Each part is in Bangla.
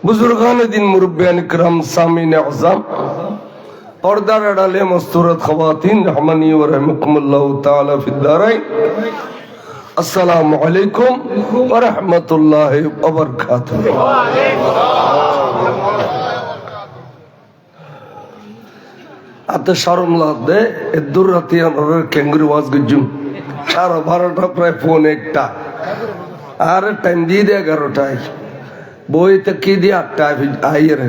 बुजुर्गान दिन मुरब्बियान इकराम सामीन अज़म पर्दार अड़ाले मस्तूरत ख़वातीन रहमनी व रहमकुमुल्लाहु ताला फिद्दारैन अस्सलामु अलैकुम व रहमतुल्लाहि व बरकातुहू। आते शर्म लादे इधर राती अनर केंगुरु वाज गुज्जुम सारा बारोटा प्राय फोन एकटा आरे टाइम दी दे 11টায় বইতে কি দিয়ে 8টায় আইরে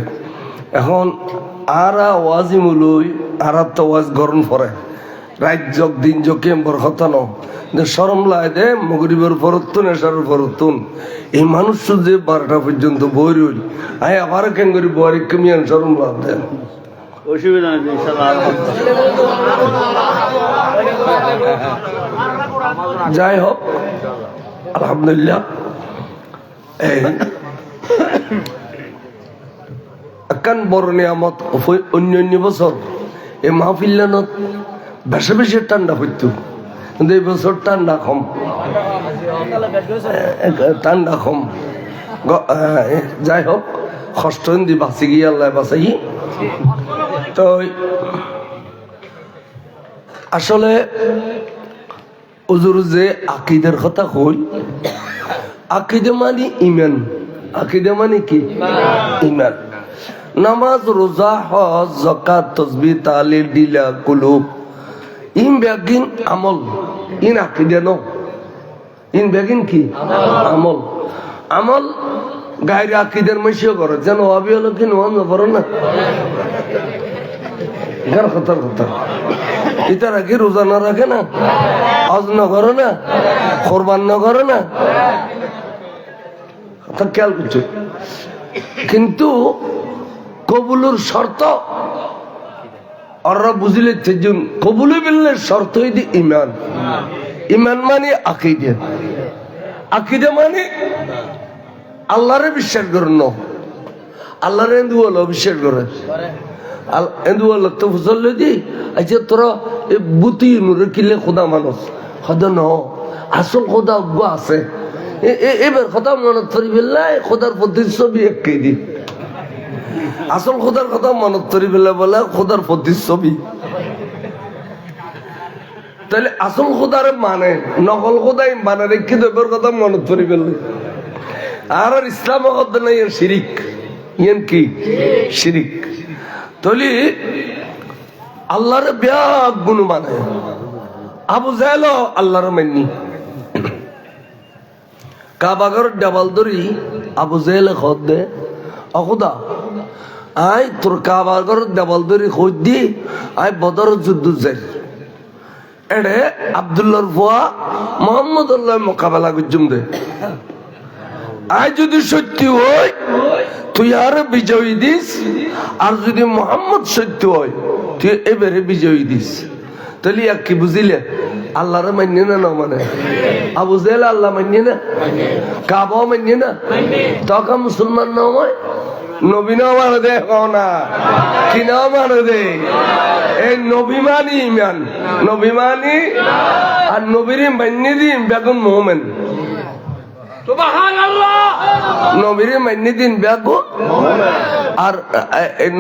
এখন আরা ওয়াজি মুলুই আরা তো ওয়াজ গরম পড়ে রাত যোগ দিন যোগে বরখতন যে শরম লাগে দে মগরিবের পরতুন এশারের পরতুন এই মানুষ যে 12টা পর্যন্ত বই রইল আই আবার কেন করি বড় কমিয়ান শরম লাগে অসুবিধা নেই ইনশাআল্লাহ। যাই হোক আলহামদুলিল্লাহ এই আকান বড় নিয়ামত অন্য বছর এই মাহফিল্লানত বেশি বেশি ঠান্ডা হইতো কিন্তু এই বছর ঠান্ডা কম যাই হোক কষ্ট দি বাঁচি গিয়ে আল্লাহ বাঁচাই। তো আসলে হুজুর যে আকিদের কথা কই আকিদে মানে ইমান, আকিদে মানে কি ইমান। নামাজ রোজা হজ যাকাত তাসবিহ তাহলিল দিলা কুলুব ইন বেগিন আমল ইন আকিদে ন ইন বেগিন কি আমল। আমল গায়রে আকিদের মশিও করে যেন ওয়াবি হলো কি নোয়ান পারো না গার খতর খতর ইতার আগে রোজা না রাখে না হজ না করে না কোরবান না করে না খেয়াল করছো কিন্তু কবুলের শর্ত ওরা বুঝলে কবুলে বললে শর্ত হইতে ইমান। ইমান মানে আকিদে, আকিদে মানে আল্লাহরে বিশ্বাস করে ন আল্লাহরে এন্দু হলো বিশ্বাস করে এন্দু হলো তো বুঝলে দি আচ্ছা তোরা এই বুতি নুরে কিলে খোদা মানুষ খোদা ন আসল খোদা আছে এবার কথা মনত করি ফেললাই খোদার প্রতিচ্ছবি একে দি আসল খোদার কথা মনত করি ফেলে বলে খোদার প্রতিচ্ছবি। তাহলে আসল খোদারে মানে নকল খোদাই মানে রেখে দেবের কথা মনত করি ফেললে আর ইসলাম নাই এর শিরিক ইয়েন কি শিরিক। তাহলে আল্লাহরে ব্যাগ গুণ মানে আবু জাহেল আল্লাহর মাননি কাবাগর ডাবল ধরি আবু জাহেলে খোদ দে অখুদা আই তোর কাবাগর ডাবল ধরি খোঁজ দি আই বদর যুদ্ধ যাই এড়ে আব্দুল্লাহর ফুয়া মোহাম্মদ আল্লাহ মোকাবেলা করছুম দে আই যদি সত্যি হয় তুই আর বিজয়ী দিস আর যদি মোহাম্মদ সত্য হয় তুই এবারে বিজয়ী দিস। তাহলে আর কি বুঝিলে আল্লাহরে মান্য না না মানে আবু জাহেল আল্লাহ মান্য না কাবাও মান্য না তখন মুসলমান না হয় নবী না মানে দে না কি না মানে দে এই নবী মানি ইমান নবী মানি আর নবীর মান্য দিন বেগুন মোমেন নবীর মান্য দিন বেগুন আর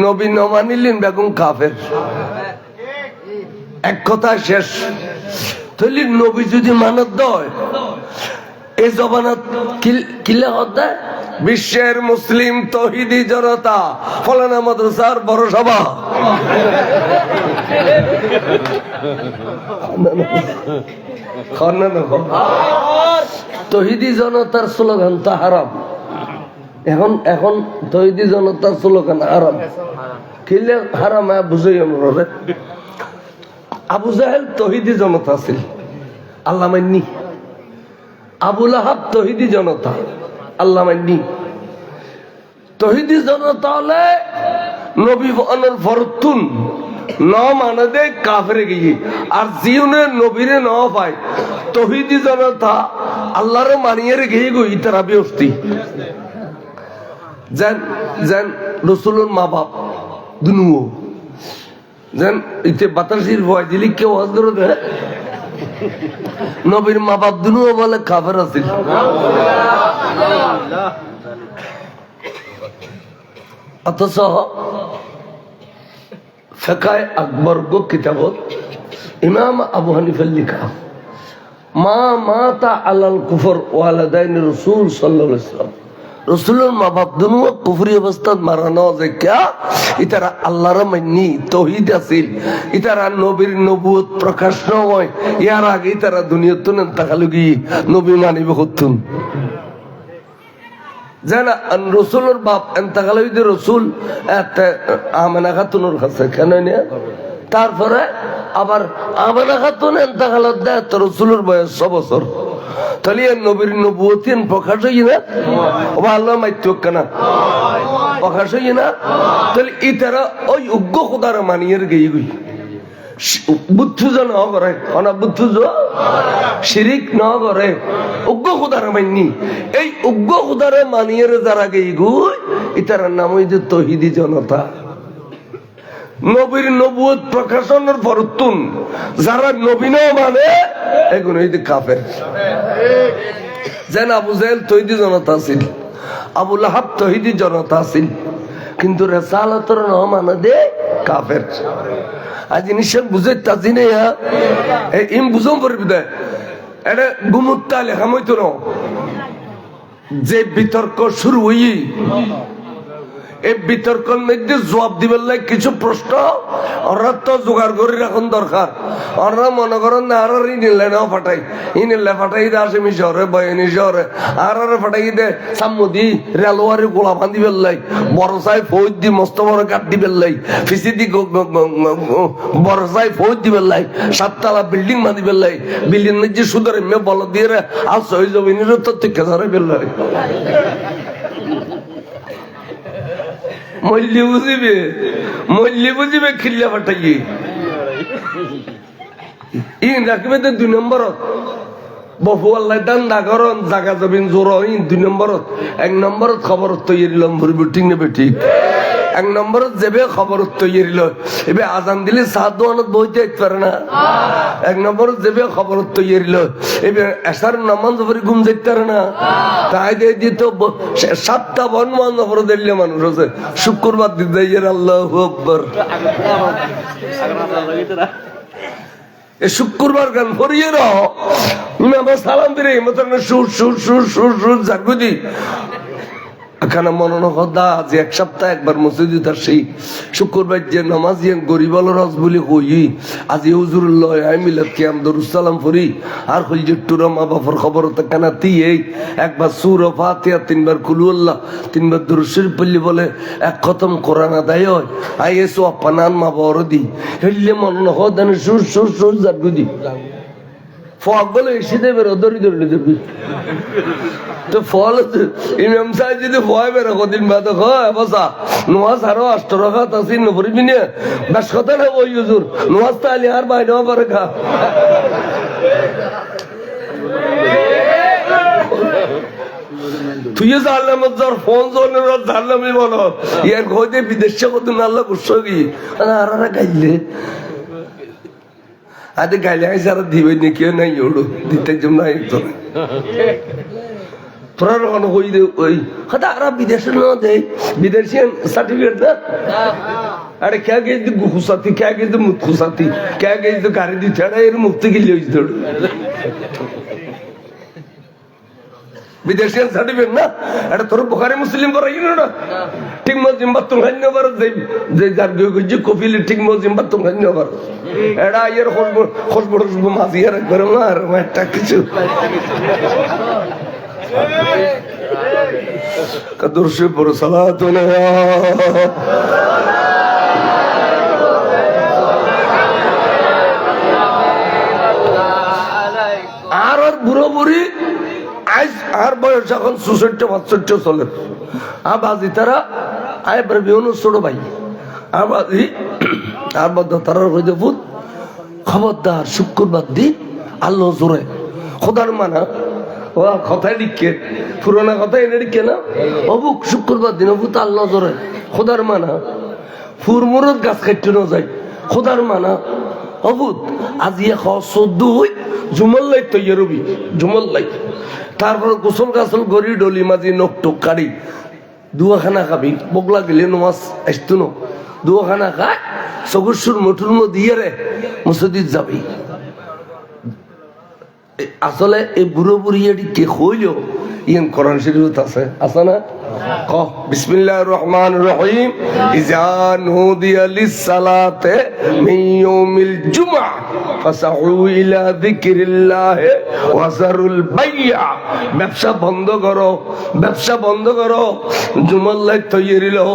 নবী ন মানিলেন বেগুন কাফের এক কথা শেষ। তাহলে নবী যদি মানত দেয় এই জবানত কিলে হতে বিশ্বের মুসলিম তৌহিদি জনতা ফলানা মাদ্রাসার বড় সভা তৌহিদি জনতার স্লোগান তা হারাম। এখন এখন তৌহিদি জনতার স্লোগান হারাম কিলে হারাম বুঝাই আমরা আবু জাহেল তৌহিদি জনতা ছিল আল্লাহ মান্নি আবু লাহাব তৌহিদি জনতা আল্লাহ মান্নি তৌহিদি জনতা হলে নবী বানার ফরতুন ন মানে দে কাফেরে গিয়ে আর জিউনে নবীরে ন পায় তৌহিদি জনতা আল্লাহরে মানিয়ে গিয়ে গই তারা বিয়স্তি যেন যেন রসুলের মা বাপ দুনুও যেন ইতে বাতাসির ভয় দিলি কেউ ওয়াজ করে দেয় নবীর মা বাপ দুনুও বলে কাফের আছিল অথচ ফিকায়ে আকবর গো কিতাবত ইমাম আবু হানিফার লিখা মা মাতা আলাল কুফর ওয়ালাদাইন রাসূল সাল্লাল্লাহু আলাইহি ওয়াসাল্লাম রাসূলের মা বাপ দুনো কুফরি অবস্থাত মারানো যে কিয়া ইতারা আল্লাহর মান্নি তাওহীদ আছিল ইতারা নবীর নবুয়ত প্রকাশ নয় ইয়ার আগে ইতারা দুনিয়াতুন ইন্তেকালগি নবী মানিব হতুন জানা রাসূলের বাপ ইন্তেকালগি রাসূল আমেনা খাতুনের কাছে কেন না তারপরে আবার আমেনা খাতুন ইন্তেকালত দেয় তো রাসূলের বয়স 6 বছর তাহলে নবীর নবুয়তিন প্রকাশ হই না ওবা আল্লাহ মাইতো কেন প্রকাশ হই না তাহলে ইতারা ওই উগ্র খোদার মানিয়ের গই গই বুদ্ধু জন করে অনা বুদ্ধু শিরিক ন করে উগ্র খোদার মাননি এই উগ্র খোদার মানিয়ের যারা গই গই ইতারার নাম হই যে তাওহীদি জনতা নবীর নবুয়ত প্রকাশনের পরতুন যারা নবী না মানে এগুলো হইতে কাফের যেন আবু জাহেল তাওহীদি জনতা ছিল আবু লাহাব তাওহীদি জনতা ছিল কিন্তু রিসালাতের না মানে দে কাফের আজ নিশ্চয় বুঝাইতা জিনে ইম বুঝম পড়বি দে এটা গুমুত্তা লেখা মইতো না যে বিতর্ক শুরু হই এই বিতর্কের মধ্যে জবাব দিবার লাগে কিছু প্রশ্ন ওরা তো জোগাড় করে রাখুন দরকার ওরা মনে করেন না আর ইনিলে নাও ফাটাই ইনিলে ফাটাই দে আসামি শহরে বয়ানি শহরে আর ফাটাই দে সামুদি রেলওয়ারি গোলা বান্ধি ফেললাই বড় সাহেব ফৌজ দি মস্ত বড় কাট দি ফেললাই ফিসি দি বড় সাহেব ফৌজ দি ফেললাই 7 তলা বিল্ডিং বান্ধি ফেললাই বিল্ডিং যে সুন্দর এমনি বল দিয়ে আর সহি জমিনের তো থেকে ধরে ফেললাই মল্লি বুঝিবে খিল্লা ফাটাই ইন রাখবে তো 2 নম্বরত বহু আল্লাহ দান্দা করন জাগা জমিন জোর ইন 2 নম্বরত 1 নম্বরত খবর তৈরি লম্বর বিটিং নেবে ঠিক 1 নম্বরত যাবে খবর তৈরি ল এবে আজান দিলে সাত দোয়ানত বইতে পারে না 1 নম্বরত যাবে খবর তৈরি ল এবে এসার নামাজ পড়ে ঘুম যেতে পারে না তাই দিয়ে দিত 7টা বন মান পড়ে দিলে মানুষ আছে শুক্রবার দিন যাই আল্লাহু আকবার এ শুক্রবার গান ফরিয়ে রাও আমার সালাম দিলে মতন সুর সুর সুর সুর সুর জাগুদি এখানে মনে হদা যে 1 সপ্তাহ একবার মসজিদে তার সেই শুক্রবার যে নামাজ গরিব রস বলে কই আজ হুজুরুল্লাহ আই মিলাদ কিয়াম দরুদ সালাম ফরি আর কই যে টুরা মা বাবার খবর তো কানা তি এই একবার সূরা ফাতিহা 3 বার কুল আল্লাহ 3 বার দরুদ শরীফ পড়লি বলে এক খতম কোরআন আদায় হয় আই এসো আপনার মা বড় দি হইলে মনে হদা সুর সুর সুর জাগুদি ফক বলে এসে দেবে দরি দরি দেবে তো ফল ইমাম সাহেব যদি ভয় বেরো কদিন বাদ বসা নোয়াজ আরো 8 টাকা তাসিন নবরিবি না বাস কথা না ওই হুজুর নোয়াজ তালি আর বাইরে পারে খা তুই জানলাম তোর ফোন জোনের জানলামই বলো ইয়ার কইতে বিদেশে কত আল্লাহ কুসগি আর গাইলে আদে গাইলে সারা দিবে নি কেউ নাই ওড়ো দিতে জন্য তো তোরা কোনো হই দে ওই কথা আর বিদেশে না দেয় বিদেশি সার্টিফিকেট না আরে क्या गई तो खुशाती क्या गई तो मुत खुशाती क्या गई तो गाड़ी दी छड़ा এর মুক্তি কি লইছ তোর বিদেশি সার্টিফিকেট না এটা তোর বুখারী মুসলিম পড়াই না ঠিক মত জিম্বাত তুমি হান্নবার যে যার গজি কপিলে ঠিক মত জিম্বাত তুমি হান্নবার এটা এর খোঁজ মাঝিয়ার একবার না আর একটা কিছু কদরশে পর সালাতুনা আর বুড়ো বুড়ি আজ আর বয়স যখন 64-65 চলে আবাজি তারা আয় বিভিন্ন ছোট ভাই আবাজি আর বদ্ধ তারা হইতে ভূত খবরদার শুক্রবার দিন আল্লাহ জোরে খোদার মানা ও কথাই লিখে পুরোনো কথা এনে লিখে না অবুক শুক্রবার দিন অবু তো আল্লাহ জোরে খোদার মানা ফুরমুরত গাছ কাটতে না যায় খোদার মানা অবুত আজি 14 হই জুমল্লাই তৈরি রবি জুমল্লাই তারপর গোসল গাছল গড়ি ডলি মাঝি নখ টুক কাড়ি দুয়াখানা খাবি বগলা গেলে নমাজ আসতো না দুয়াখানা খায় চকুর মটুর দিয়ে রে মসজিদ যাবি আসলে এই বুড়ো বুড়ি কে হইল ইয়ান কোরআন শরীফত আছে না ক বিসমিল্লাহির রহমানির রহিম ইযা নুদিয়া লিস-সালাতি মিন ইয়াউমিল জুমআ ফাসউ ইলা যিকরিল্লাহ ওয়া যারুল বাই'a ব্যবসা বন্ধ করো জুমার লাই তৈরি লো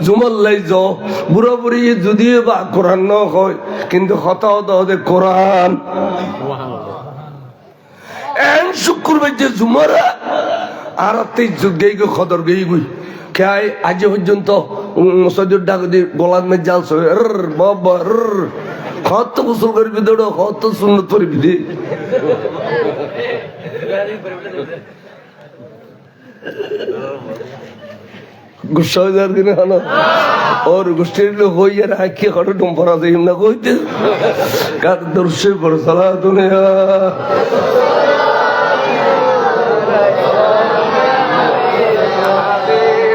জুমার লাই যাও বুড়ো বুড়ি যদিও বা কোরআন ন হয় কিন্তু হতাও দে কোরআন এন শুক্রবার যে জুমারা আর গেই গো খদর গেই গুই খাই আজ পর্যন্ত মসজিদ ডাক দিয়ে গোলাম মে জাল সে বাবা কত গোসল করবি দৌড়ো কত সুন্নত করবি দে গুসা হয়ে যাওয়ার কিনা হলো ওর গোষ্ঠীর লোক হইয়া রাখি হঠাৎ ডুম্পরা যাই না কইতে কার দর্শে পড়ো সালা দুনিয়া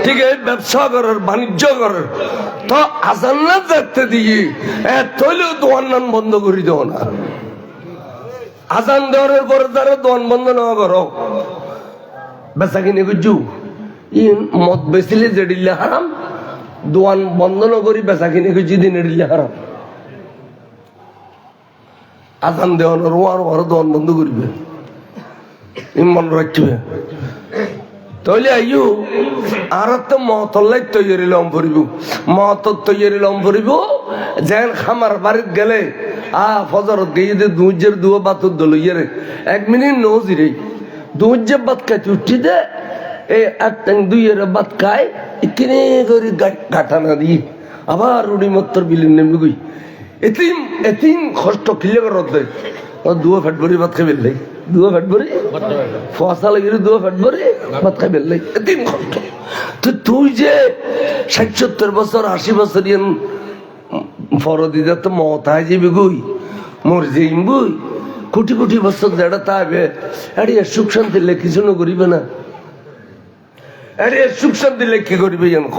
ঠিক আছে ব্যবসা করার বাণিজ্য করার তো আজান না দেখতে দিয়ে তৈলেও দোয়ান নান বন্ধ করে দেও না আজান দেওয়ার পরে তারা দোয়ান বন্ধ না করো বেচা কিনে বুঝু ইন মদ বেচিলে যে দিল্লে হারাম দোয়ান বন্ধ না করি বেচা কিনে খুঁজি দিনে দিল্লে হারাম আজান দেওয়ানোর ওয়ার দোয়ান বন্ধ করবে মন রাখবে তাহলে আইও আর তো মতলাই তৈরি লম ভরিব মত তৈরি লম ভরিব যেন খামার বাড়িত গেলে ফজরত গিয়ে দুজের দুয়া বাতর দলইয়ে রে 1 মিনিট নজিরে দুজে বাত খাইতে উঠি দে এই এক দুইয়ের বাত খায় ইকিনে করে গাঠানা দিয়ে আবার রুড়ি মত্তর বিলিন নেমে গই এতিম কষ্ট খিলে করত দেয় দুয়া ফেট ভরি ভাত খাই বেললাই দুয়া ফেট ভরি ফসা লাগিয়ে দুয়া ফেট ভরি ভাত খাই বেললাই এতিম কষ্ট তো তুই যে 60-70 বছর 80 বছর ইয়ান ফরদি যা তো মতায় যাবি গুই মর যাইম বুই কোটি কোটি বছর যেটা তাইবে আরে সুখ শান্তি লে কিছু না করিবে না আরে সুখ শান্তি লে কি করিবে ইয়ান ক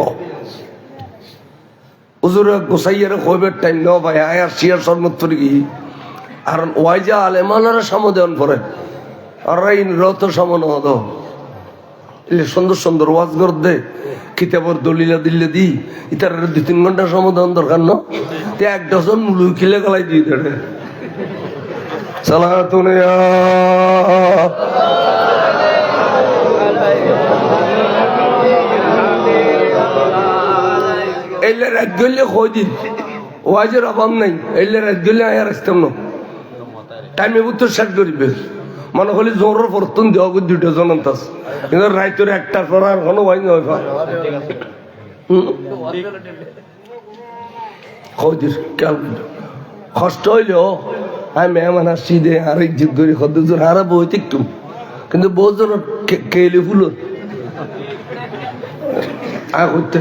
হুজুরে গোসাইয়ারে কইবে টাইম ন ভাই আয়ার শিয়ার সর্বত্র কি আর ওই যে আলেমানারা সমদেন পরে আর ইন রত সমন হদ এলে সুন্দর সুন্দর ওয়াজ কর দে কিতাবর দলিলা দিল্লে দি ইতার 2-3 ঘন্টা সমাধান দরকার ন তে 1 ডজন মুলুই খিলে গলাই দিয়ে দেড়ে সালাতুন ইয়া এলে রাত গলে কই দিন ওয়াজের অভাব নাই এলে রাত গলে আয়ার আসতাম না টাইমে উত্তর শেষ করিবে মনে হলে জোরের পরতুন দেওয়া 2টা জন তাস কিন্তু রাইতের একটা পর আর কোনো ভাই নয় কদির কেন কষ্ট হইলেও আমি মেহমান আসছি দে আর ইজ্জত করি কতজন হারা বই দেখতুম কিন্তু বহুজন কেলে ফুল করতে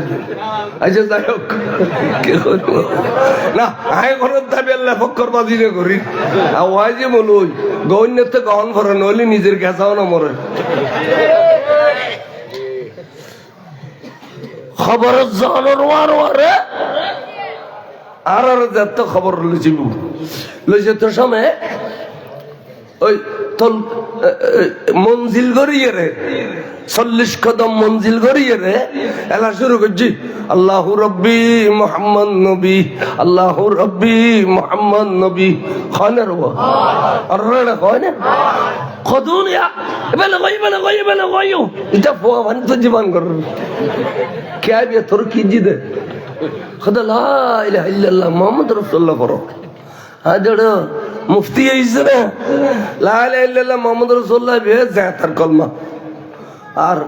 আচ্ছা যাই হোক না আয় ঘরের দাবি আল্লাহ ফক্কর বাজি রে করি আর ওই যে বলুই গৌন্যের তো গহন ভরে নইলে নিজের গেছাও না মরে খবরের জানোর ওয়ারে আর যত খবর লইছে তোর সময় ওই তোর মঞ্জিল গড়িয়ে রে 40 কদম মঞ্জিল গড়িয়ে রে এলা শুরু করছি আল্লাহু রব্বি মুহাম্মদ নবী আল্লাহু রব্বি মুহাম্মদ নবী খানের ওয়া আর রে কয়নে কদুন ইয়া এবেলে গইও এটা পোয়া ভান তো জীবন কর কে আইবে তোর কি জিদে খোদা লা ইলাহা ইল্লাল্লাহ মুহাম্মদ রাসূলুল্লাহ পড়ো আজড় মুফতি আইছে না লা ইলাহা ইল্লাল্লাহ মুহাম্মদ রাসূলুল্লাহ বে জাতার কলমা আর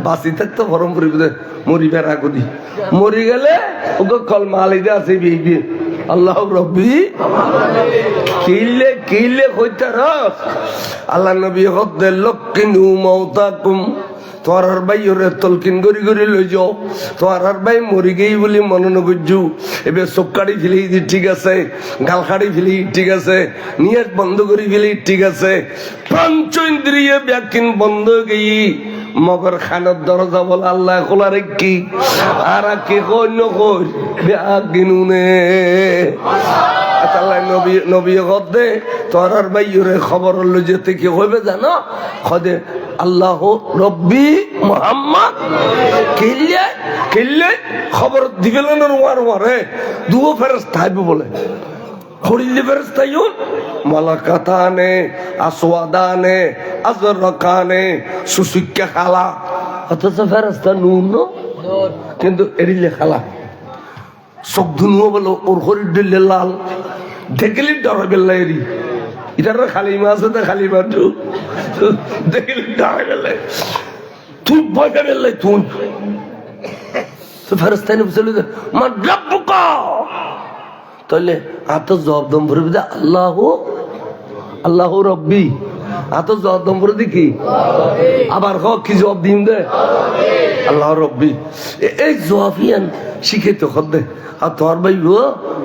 বাসি থাকতো ফরম পরিবে মরি বেড়া করি মরি গেলে ওকে কলমা আলাইদা আছে বিবি আল্লাহু রব্বি কিলে কইতা রাখ আল্লাহ নবী হদ্দে লক্কিনু মাউতাকুম তোর ভাই ওরে তলকিন গড়ি গড়ি লই যাও তোর ভাই মরি গেই বলি মনে নগজু এবার চোখ কাটি ফেলি ঠিক আছে গাল কাটি ফেলি ঠিক আছে নিয়ত বন্ধ করি ফেলি ঠিক আছে পঞ্চ ইন্দ্রিয় ব্যাকিন বন্ধ গেই মগর খানের দরজা বলে আল্লাহ খোলা রেখি আর কে কন্য কই গিনুনে আল্লাহ নবী নবী গদে তোরার বাইরে খবর হলো যেতে কি হইবে জানো খদে আল্লাহ রব্বি মুহাম্মদ কিল্লে কিল্লে খবর দিবেলেন ওয়ার ওয়ারে দুও ফেরেশতা আইবে বলে খড়িলে ফেরেশতা ইউন মালাকাতানে আসওয়াদানে আজরাকানে সুসিক্কা খালা অথচ ফেরেশতা নূর কিন্তু এরিলে খালা চোখ ধুনুও বলো ওর শরীর দিলে লাল দেখলি ডর বেলা এরি এটার খালি মাছ আছে খালি মাছ দেখলি ডর বেলা তুই ভয় পেয়ে বেলাই তুই তো ফেরেশতানি বলে মান রাব্বুকা তাহলে আত জবাব দম ভরে দে আল্লাহ আল্লাহ রব্বি আত জবাব দম ভরে কি আবার কি জবাব দিম দে আল্লাহ রব্বি এই জবাবিয়ান শিখে তো খদ্দে আর তোর ভাই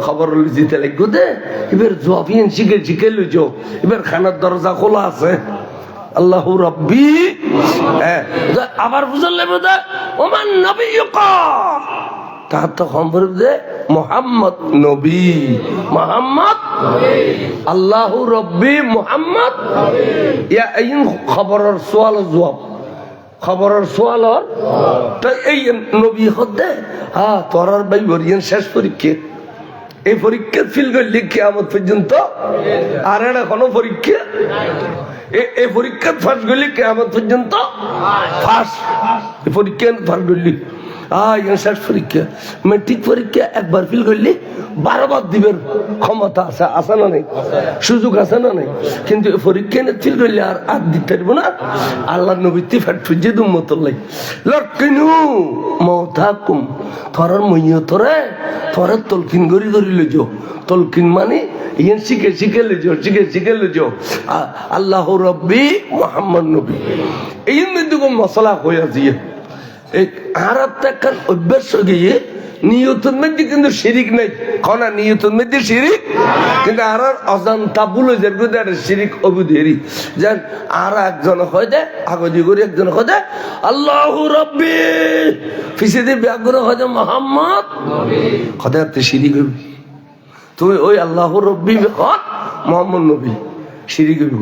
খবর জিতে লাগবো দে এবার জবাবিয়ান শিখে শিখে লইছ এবার খানার দরজা খোলা আছে আল্লাহ রব্বি আবার বুঝল লাগবে দে ওমান নবিয়ুকা তার তো খবর দে মোহাম্মদ নবী মোহাম্মদ আল্লাহ রব্বি মোহাম্মদ ইয়া আইন খবরের সওয়াল জবাব খবরের সওয়াল তো এই নবী হদে হ্যাঁ তোরার ভাই বরিয়ান শেষ পরীক্ষা এই পরীক্ষা ফিল করলি কিয়ামত পর্যন্ত আর এটা কোনো পরীক্ষা এই পরীক্ষা ফাঁস করলি কিয়ামত পর্যন্ত ফাঁস এই পরীক্ষা ফাঁস করলি শেষ পরীক্ষা মেট্রিক পরীক্ষা একবার ফিল করলি 12 বার দিবেন ক্ষমতা আছে আছে না নেই সুযোগ আছে না নেই কিন্তু পরীক্ষা ফিল করলে আর দিতে পারবো না আল্লাহ নবীতি ফ্যাট ফুজে দুমতর লাই লক্ষ্ণু মৌথাকুম থরার মইয় তোরে থরের তলকিন গড়ি গড়ি লইজ তলকিন মানে ইয়েন শিখে শিখে লইজ শিখে শিখে লইজ আল্লাহ রব্বি মোহাম্মদ নবী এই মধ্যে মশলা হয়ে আছে আর একটা অভ্যাস গিয়ে নিয়তের মধ্যে কিন্তু শিরিক নাই কনা নিয়তের মধ্যে শিরিক কিন্তু আর অজান্তা বুলে যার শিরিক অবুধেরি যেন আর একজন হয় দে আগদি করে একজন হয় দে আল্লাহু রাব্বি ফিসিদি ব্যাগ্র হয় দে মুহাম্মদ খদে তে শিরিক তুই ওই আল্লাহু রাব্বি হক মুহাম্মদ নবী শিরিক হইব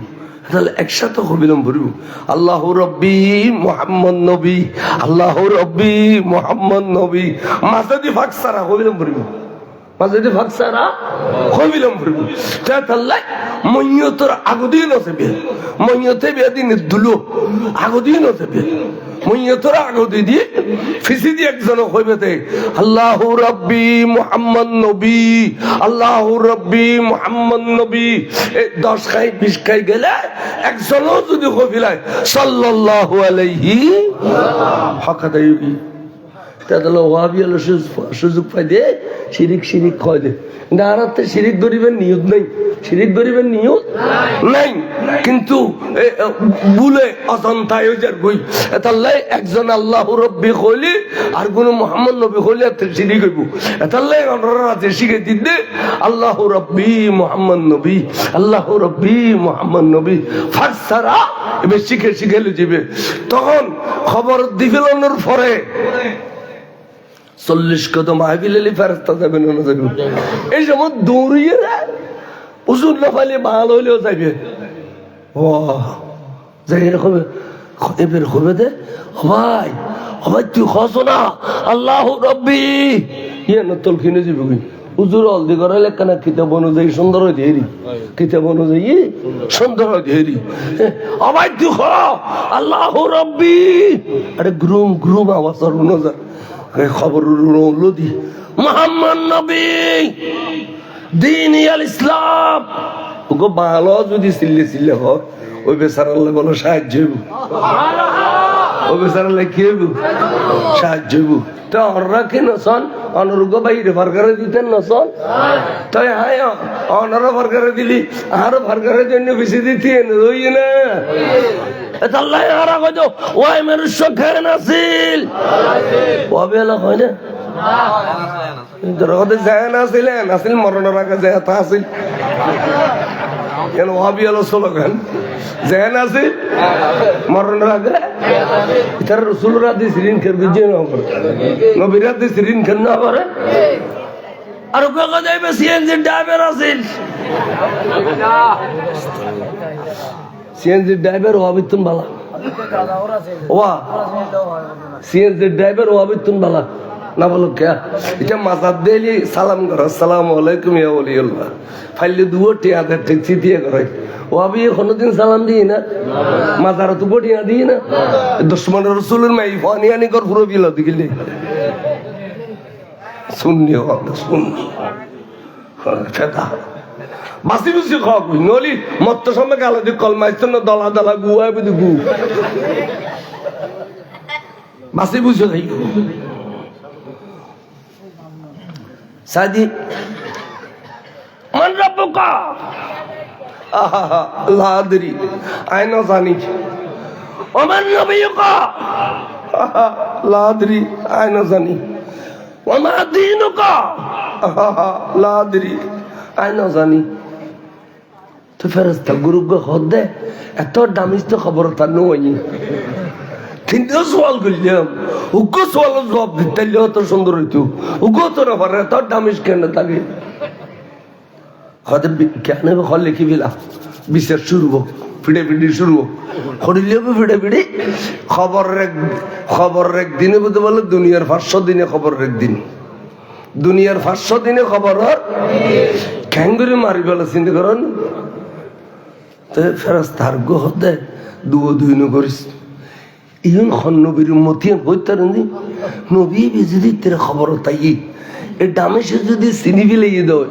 তাহলে একসাথে হবিলম ভরিব আল্লাহ রব্বি মুহাম্মদ নবী আল্লাহ রব্বি মুহাম্মদ নবী মাঝে ভাগ সারা হবিলম ভরিব মাঝে ভাগ সারা হবিলম ভরিব তাহলে মইয়তর আগদিন আছে বে মইয়তে বেদিন দুলো আগদিন আছে বে মইয়তর আগদি দিয়ে ফিসি দিয়ে একজন হইবে তে আল্লাহ রব্বি মুহাম্মদ নবী আল্লাহ রব্বি মুহাম্মদ নবী 10 খাই 20 খাই গেলে একজনও যদি হবিলায় সাল্লাল্লাহু আলাইহি হকাদাই তাহলে ওয়াবি আলো সুযোগ পাই দে শিরিক শিরিক কয় দে নারাতে শিরিক ধরিবেন নিয়ত নাই শিরিক ধরিবেন নিয়ত নাই কিন্তু ভুলে অজান্তায় যার বই এতাল্লাই একজন আল্লাহ রব্বি কইলি আর কোন মুহাম্মদ নবী কইলি এত শিরিক হইব এতাল্লাই অনরা রাতে শিখে দিতে আল্লাহ রব্বি মুহাম্মদ নবী আল্লাহ রব্বি মুহাম্মদ নবী ফারসারা এবে শিখে শিখে যাবে তখন খবর দিবেলনের পরে 40 কদম আইবিলে ফেরেশতা যাবেন না যাবেন এই সময় দৌড়িয়ে উজুর না পাইলে ভালো হইলেও যাইবে ও যাই এরকম এবার হবে দে ভাই ভাই তুই খস না আল্লাহ রব্বি ইয়ে না তোল কিনে যাবি কি উজুর হলদি করাইলে কেন কিতাব অনুযায়ী সুন্দর হয়ে দেরি কিতাব অনুযায়ী সুন্দর হয়ে দেরি ভাই তুই খ আল্লাহ রব্বি আরে গ্রুম গ্রুম আওয়াজ নজর খবর লদি মুহাম্মদ নবী দিন আল ইসলাম ওগো ভালো যদি চিল্লে চিল্লে হয় ওই বেচারালে বলো সাহায্য হইব ওই বেচারালে কি হইব সাহায্য হইব তো অনরা কি নসন অনরুগ বাইরে ফারকারে দিতেন নসন তাই হাই অনরা ফারকারে দিলি আরো ফারকারের জন্য বেশি দিতেন ওই না আল্লাহ আরা কইত ওই মেরুষ খায় নাছিল ওবে এলা কই না দরগতে যায় নাছিলেন নাছিল মরণের আগে যায় তা আছিল কেন ওয়াবি আলো স্লোগান জেন আছে মরণের আগে তার রসুলরা দিস ঋণ খেয়ে বুঝিয়ে না নবীরা দিস ঋণ খেয়ে না পারে আর কাকা যাইবে সিএনজি ড্রাইভার আছেন সিএনজি ড্রাইভার ওয়াবিতুন বালা ওয়া সিএনজি ড্রাইভার ওয়াবিতুন বালা না বলো কে এটা মাজার দিলি সালাম করো আসসালামু আলাইকুম ইয়া ওলিউল্লাহ ফাইলে দুও টিয়াদের টেক্সি দিয়ে করে ওয়াবি কোনোদিন সালাম দিই না মাজারে তো বটিয়া দিই না দুশমন রাসূলের মাই ফানিয়ানি কর পুরো বিল দিগিলে শুননি কথা শুননি ফেদা বাসি বুঝি খাওয়া কই নলি মত্ত সময় গালা দি কলমাইছ না দলা দলা গুয়া বুঝি গু বাসি বুঝি খাই সাদি মান রাব্বুকা আহা লা আদরি আইনা জানি ওমান নবিয়ুকা আহা লা আদরি আইনা জানি ওমা দীনুকা আহা লা আদরি আইনা জানি তো ফেরেশতা গুরুগ হদে এত দামিজ তো খবর তা নই কিন্তু সওয়াল করলাম উগো সওয়াল জবাব দিতে তো সুন্দর হইতো উগো তো না পারে তো দামিজ কেন থাকে হদে কেন হল লিখি বিলা বিচার শুরু হোক ফিডে ফিডি শুরু হোক করিলেও ফিডে ফিডি খবর এক দিনে বলতে বলে দুনিয়ার 500 দিনে খবর এক দিন দুনিয়ার 500 দিনে খবর খ্যাঙ্গুরি মারি বলে চিন্তা করেন তো ফেরেশতার গো হদে দুই ন করিস ইহন খন নবীর মতিয়ান হইতারেন নি নবী যদি তেরে খবর তাই এই দামে সে যদি চিনি বিলাই দেয়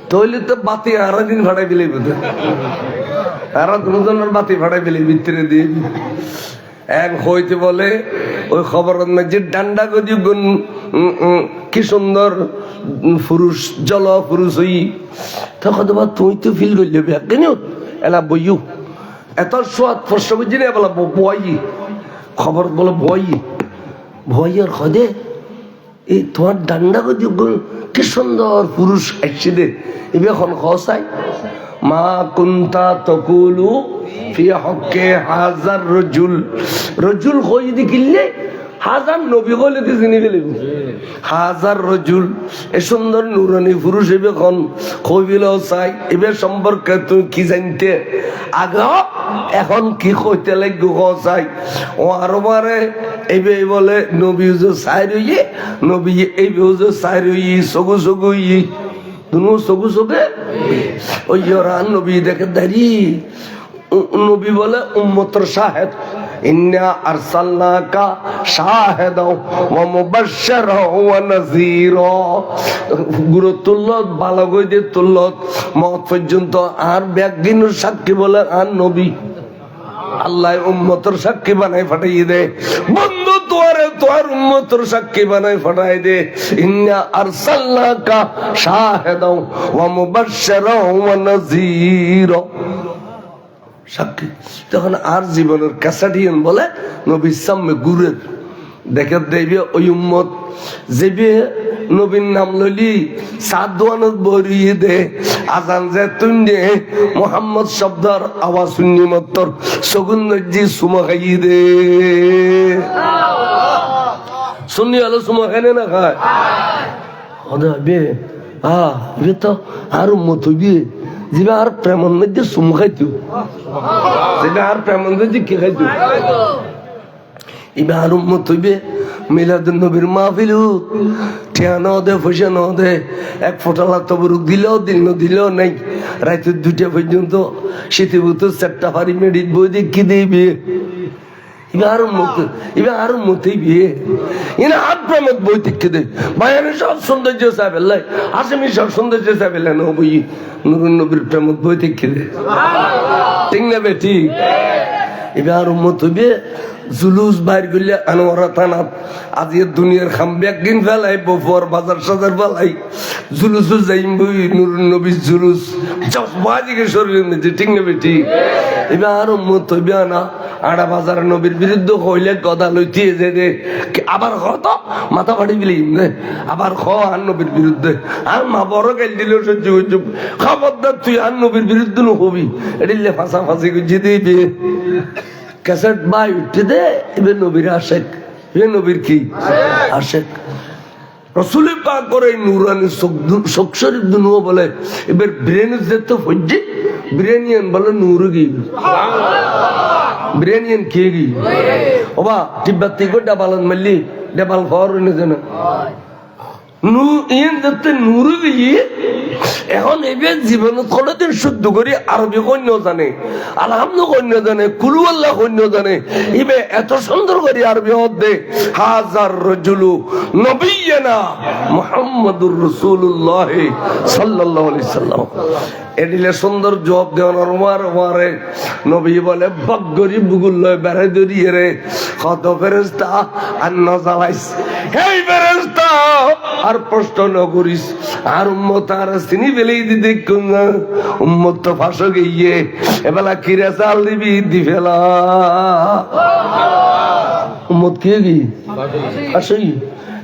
তাহলে তো বাতি আর দিন ভাড়াই বিলাই বোধ আর দুজনের বাতি ভাড়াই বিলাই ভিতরে দিয়ে এক হইতে বলে ওই খবর যে ডান্ডা গদি কি সুন্দর পুরুষ জল পুরুষ হই তখন তোমার তুই তো ফিল করলি কেন এলা বইও এত সোয়াদ প্রশ্ন বুঝি না বলা বই খবর বলো ভয় আর খদে এই তোমার ডান্ডা গদি কি সুন্দর পুরুষ আসছে দে এবার এখন খসাই মা কুন্তা তকুলু ফি হক্কে হাজার রজুল হই যদি কিনলে হাজার নবী বলে তো চিনি ফেলিব হাজার রজুল এ সুন্দর নুরানি পুরুষ এবার খন কইবিল চাই এবার সম্পর্কে তুমি কি জানতে আগে এখন কি কইতে লাগবে চাই ও আরো বারে এইবে বলে নবী চাই রইয়ে নবী এইবে চাই রই সগু সগু দুনো সগু সগে ওই রান নবী দেখে দাঁড়ি নবী বলে উম্মতর শাহেদ ইন্না আরসালনাকা শাহিদাও ওয়া মুবাশশিরাও ওয়া নাযীরা গুরুতুল্লাহ ভালো কই দে তুল্লাহ মত পর্যন্ত আর ব্যাগিনুর সাক্ষী বলে আর নবী আল্লাহ উম্মতর সাক্ষী বানাই ফাটাই দে বন্ধু তোর উম্মতর সাক্ষী বানাই ফাটাই দে ইন্না আরসালনাকা শাহিদাও ওয়া মুবাশশিরাও ওয়া নাযীরা সাক্ষী তখন আর জীবনের কাছাটিয়ান বলে নবীর সামনে গুরের দেখে দেবে ওই উম্মত যেবে নবীর নাম লইলি সাদওয়ানত বরিয়ে দে আজান যে তুই মোহাম্মদ শব্দর আওয়াজ শুনি মত্তর সগুন নজি সুমা খাইয়ে দে শুনি হলো সুমা খায় না খায় বে বে তো আর উম্মত হইবে যেটা আর প্রেমন মধ্যে সুম খাইতো যেটা আর প্রেমন মধ্যে কি খাইতো এবার আর উম্মত হইবে মিলাদুন নবীর মাহফিল ঠিয়া ন দে পয়সা ন দে এক ফোটালা তবরুক দিলেও নাই রাতের 2টা পর্যন্ত শীতে বুতো 4টা ফারি মেডিট বই দেখি দিবি এবার আর মতেই বিয়ে এনে আর প্রেমত বই দেখে দে বায়ানে সব সৌন্দর্য চাইবেলাই আসামি সব সৌন্দর্য চাইবেলাই না বই নুরুন নবীর প্রেমত বই দেখে দে ঠিক না বে ঠিক এবার আর মত হইবে জুলুস বাইর করলে আনোয়ারা থানাত আজ দুনিয়ার খাম্বে একদিন ফেলাই বপর বাজার সাজার ফেলাই জুলুস যাইম বই নুরুন নবীর জুলুস বাজিকে শরীরের মধ্যে ঠিক না বে ঠিক এবার আর মত হইবে না আড়া বাজার নবীর বিরুদ্ধে কইলে কথা লইতে যে আবার খ তো মাথা ফাটি বিলি আবার খ আর নবীর বিরুদ্ধে আর মা বড় গাইল দিল সহ্য করছ খবরদার তুই আর নবীর বিরুদ্ধে নহবি এটিলে ফাঁসাফাঁসি করছি দিবি ক্যাসেট বাই উঠে দে এবার নবীর আশেক এ নবীর কি আশেক রসুলের পাক করে নুরানি শোক শরীফ দুনুও বলে এবার ব্রেন তো ফজ্জে ব্রেনিয়ান বলে নূর গি ব্রেনিয়ান কে গি ওবা তিব্বতি কো ডাবালন মাল্লি ডাবাল ঘর হইনে জানা নু ইন দতে নূর গি এখন এবার জীবনত কোনদিন শুদ্ধ করে আরবি কন্য জানে আলহামদু কন্য জানে কুলু আল্লাহ কন্য জানে ইবে এত সুন্দর করে আরবি হদে হাজার রাজুলু নবিয়না মুহাম্মাদুর রাসূলুল্লাহ সাল্লাল্লাহু আলাইহি সাল্লাম এদিলে সুন্দর জবাব দেওয়ার মারে নবী বলে বগরি বুগুল লয় বেড়ে দরিয়ে রে কত ফেরেশতা আর নজালাইস হেই ফেরেশতা আর প্রশ্ন নকরিস আর উম্মত আর চিনি ফেলেই দিদি উম্মত তো ফাঁসো গিয়ে এবেলা কিরে চাল দিবি দি ফেলা উম্মত কে গি ফাঁসোই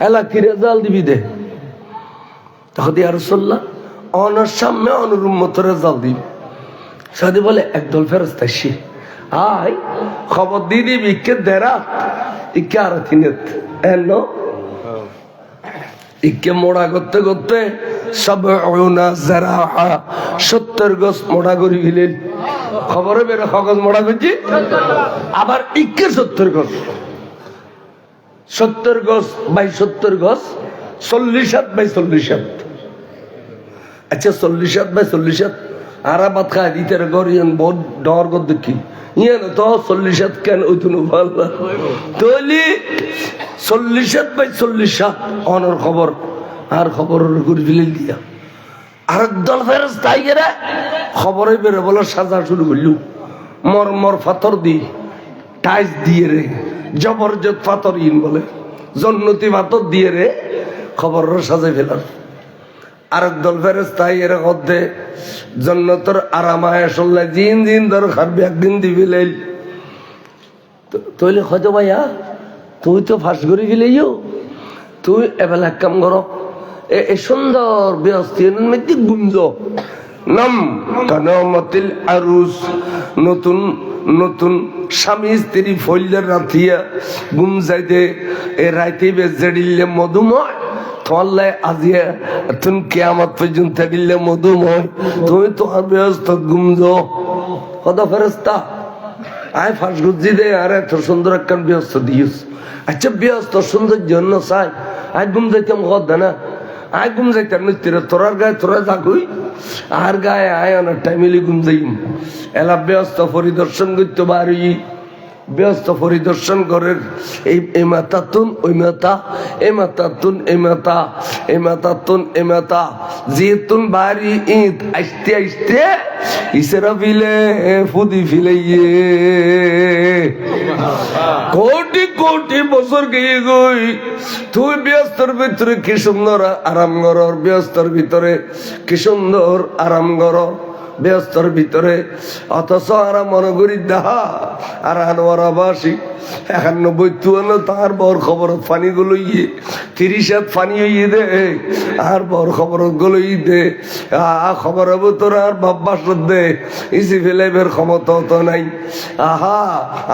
এলা কিরে চাল দিবি দে তখন ইয়া রাসূলুল্লাহ অনার সামনে অনুর উম্মতরে জাল দিবি সাদি বলে একদল ফেরেশতা সে আই খবর দিয়ে দিবি কে দেরা ইকে আর তিনেত এন ইকে মোড়া করতে করতে 70 গজ মোড়া করি ফেলেন খবরে বেরো খগজ মোড়া করছি আবার ইকে 70 গজ 70 গজ বাই 70 গজ 40 হাত বাই 40 হাত আচ্ছা 40 হাত বাই 40 হাত আর বাদ খায় দিতে গরিয়ান বহুত ডর গদ দেখি ইয়ে না তো 40 হাত কেন ওই তুনু ভালো তলি 40 হাত বাই 40 হাত অনর খবর আর খবর করে ফেলে দিয়া আরেক দল ফেরেশতা আইরা খবরে বেরো বলে সাজা শুরু করলু মরমর পাথর দি টাইস দিয়ে রে জবরদস্ত পাথর ইন বলে জন্নতি পাথর দিয়ে রে খবর সাজাই ফেলার আরেক দল ফেরেশতা আইরা কদে জন্নতর আরামায় আসলে জিন জিন ধর খাবি একদিন দিবি লাইল তইলে খজ ভাইয়া তুই তো ফাঁস করে ফেলেইও তুই এবেলা কাম করো এ সুন্দর ব্যস্তের মধ্যে গুঞ্জ নাম কানামাতিল আরুস নতুন নতুন স্বামী স্ত্রী ফইলের রাতিয়া গুম যাইতে এ রাইতে বেজেডিলে মধুময় তোয়াল্লায় আজিয়া তুমি কিয়ামত পর্যন্ত দিলে মধুময় তুমি তোমার ব্যস্ত গুমজ কত ফেরেশতা আয় ফাঁস গুজি দে আর এত সুন্দর একখান ব্যস্ত দিস আচ্ছা ব্যস্ত সুন্দর জন্য চাই আয় গুম যাইতাম কদ না আয় গুম যাইতাম নিত্তিরে তোরার গায়ে তোরা যাকুই আর গায়ে আয় অনেক টাইমিলি গুম যাইম এলা ব্যস্ত পরিদর্শন করতে পারি ব্যস্ত পরিদর্শন করেন এই মাতাতুন ওই মাতা এই মাতাতুন এই মাতা এই মাতাতুন এই মাতা যেতুন বাড়ি ঈদ আসতে আসতে ইসরা ফিলে ফুদি ফিলাইয়ে কোটি কোটি বছর গিয়ে গই তুই ব্যস্তর ভিতরে কি সুন্দর আরাম কর ব্যস্তর ভিতরে কি সুন্দর আরাম কর ব্যস্তর ভিতরে অথচ আর মনে করি দেখা আর আনোয়ারাবাসী 91 তার বর খবর পানি গুলো 30 হাত পানি হইয়ে দে আর বর খবর গুলো দে খবর হবো তোর আর বাব্বাস দে ইসি ফেলাইবের ক্ষমতা তো নাই আহা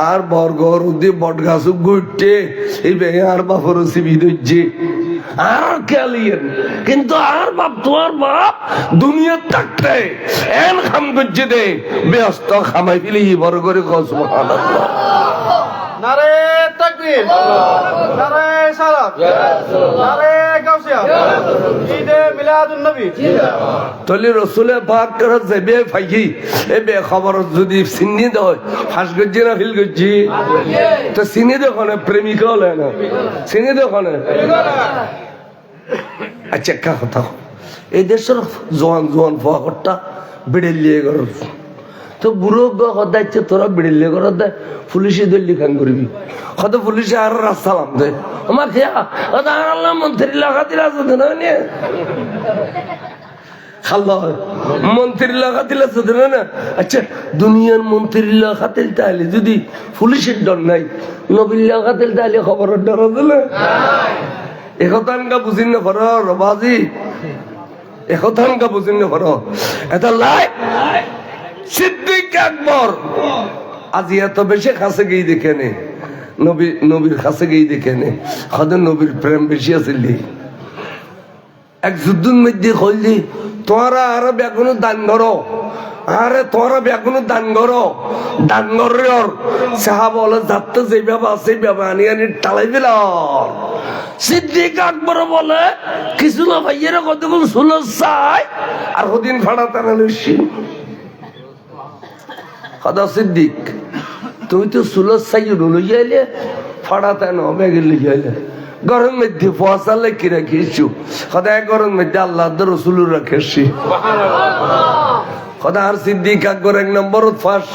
আর বর ঘর দিয়ে বট গাছ গুটে এই বে আর বাপর সিবি দইছে আর কেলিয়েন কিন্তু আর বাপ তোমার বাপ দুনিয়া থাকতে এন খাম করছে দে ব্যস্ত খামাই ফেলে বড় করে কস সুবহানাল্লাহ নারে তাকবীর নারে সালাত নারে গাউসিয়া ঈদে মিলাদুন নবী তলি রাসূলের পাক করে যাবে ফাইকি এ বে খবর যদি সিন্নি দয় ফাঁস গজ্জি না ফিল গজ্জি তো সিন্নি দোকানে প্রেমিক হলে না সিন্নি দোকানে আচ্ছা কা কথা এই দেশের জোয়ান জোয়ান ফুয়াকটা বিড়েলিয়ে গর তো বুড়ো সদাইছে তোরা বিড়িলে করে দে পুলিশে দলি খান করবি কত পুলিশে আর রাস্তা লাম দে আমার খেয়া আল্লাহ মন্ত্রী লাগা দিলা আছে না খাল্লা মন্ত্রীর লাগাতিল আছে না। আচ্ছা দুনিয়ার মন্ত্রীর লাগাতিল তাহলে যদি পুলিশের ডর নাই, নবীর লাগাতিল তাহলে খবরের ডর আছে না? একথা আনকা বুঝিন না ফর বাজি, একথা আনকা বুঝিন না ফর। এটা লাই সিদ্দিক আকবর আজি এত বেশি কাছে গিয়ে দেখে নে, নবীর কাছে গিয়ে দেখে নে, হয়তো নবীর প্রেম বেশি আছে। এক যুদ্ধের মধ্যে হইলি তোরা আরো বেগুন দান করো, আরে তোরা বেগুন দান করো, দান কর সাহাব বলে যাতে যেভাবে আছে সেইভাবে আনি আনি টালাই দিল। সিদ্দিক আকবর বলে কিছু না ভাইয়ের কতক্ষণ শুলো চাই আর ওদিন ভাড়া টানা লইছি। কথা সিদ্দিক তুমি তো শুলো চাই লইয়াইলে ফাড়া টানো বেগে লইয়াইলে গরম মধ্যে ফসালে কি রাখিছু, সদায় গরম মধ্যে আল্লাহ রসুল রাখেছি। সদা আর সিদ্দিক আকবর এক নম্বর ফাঁস,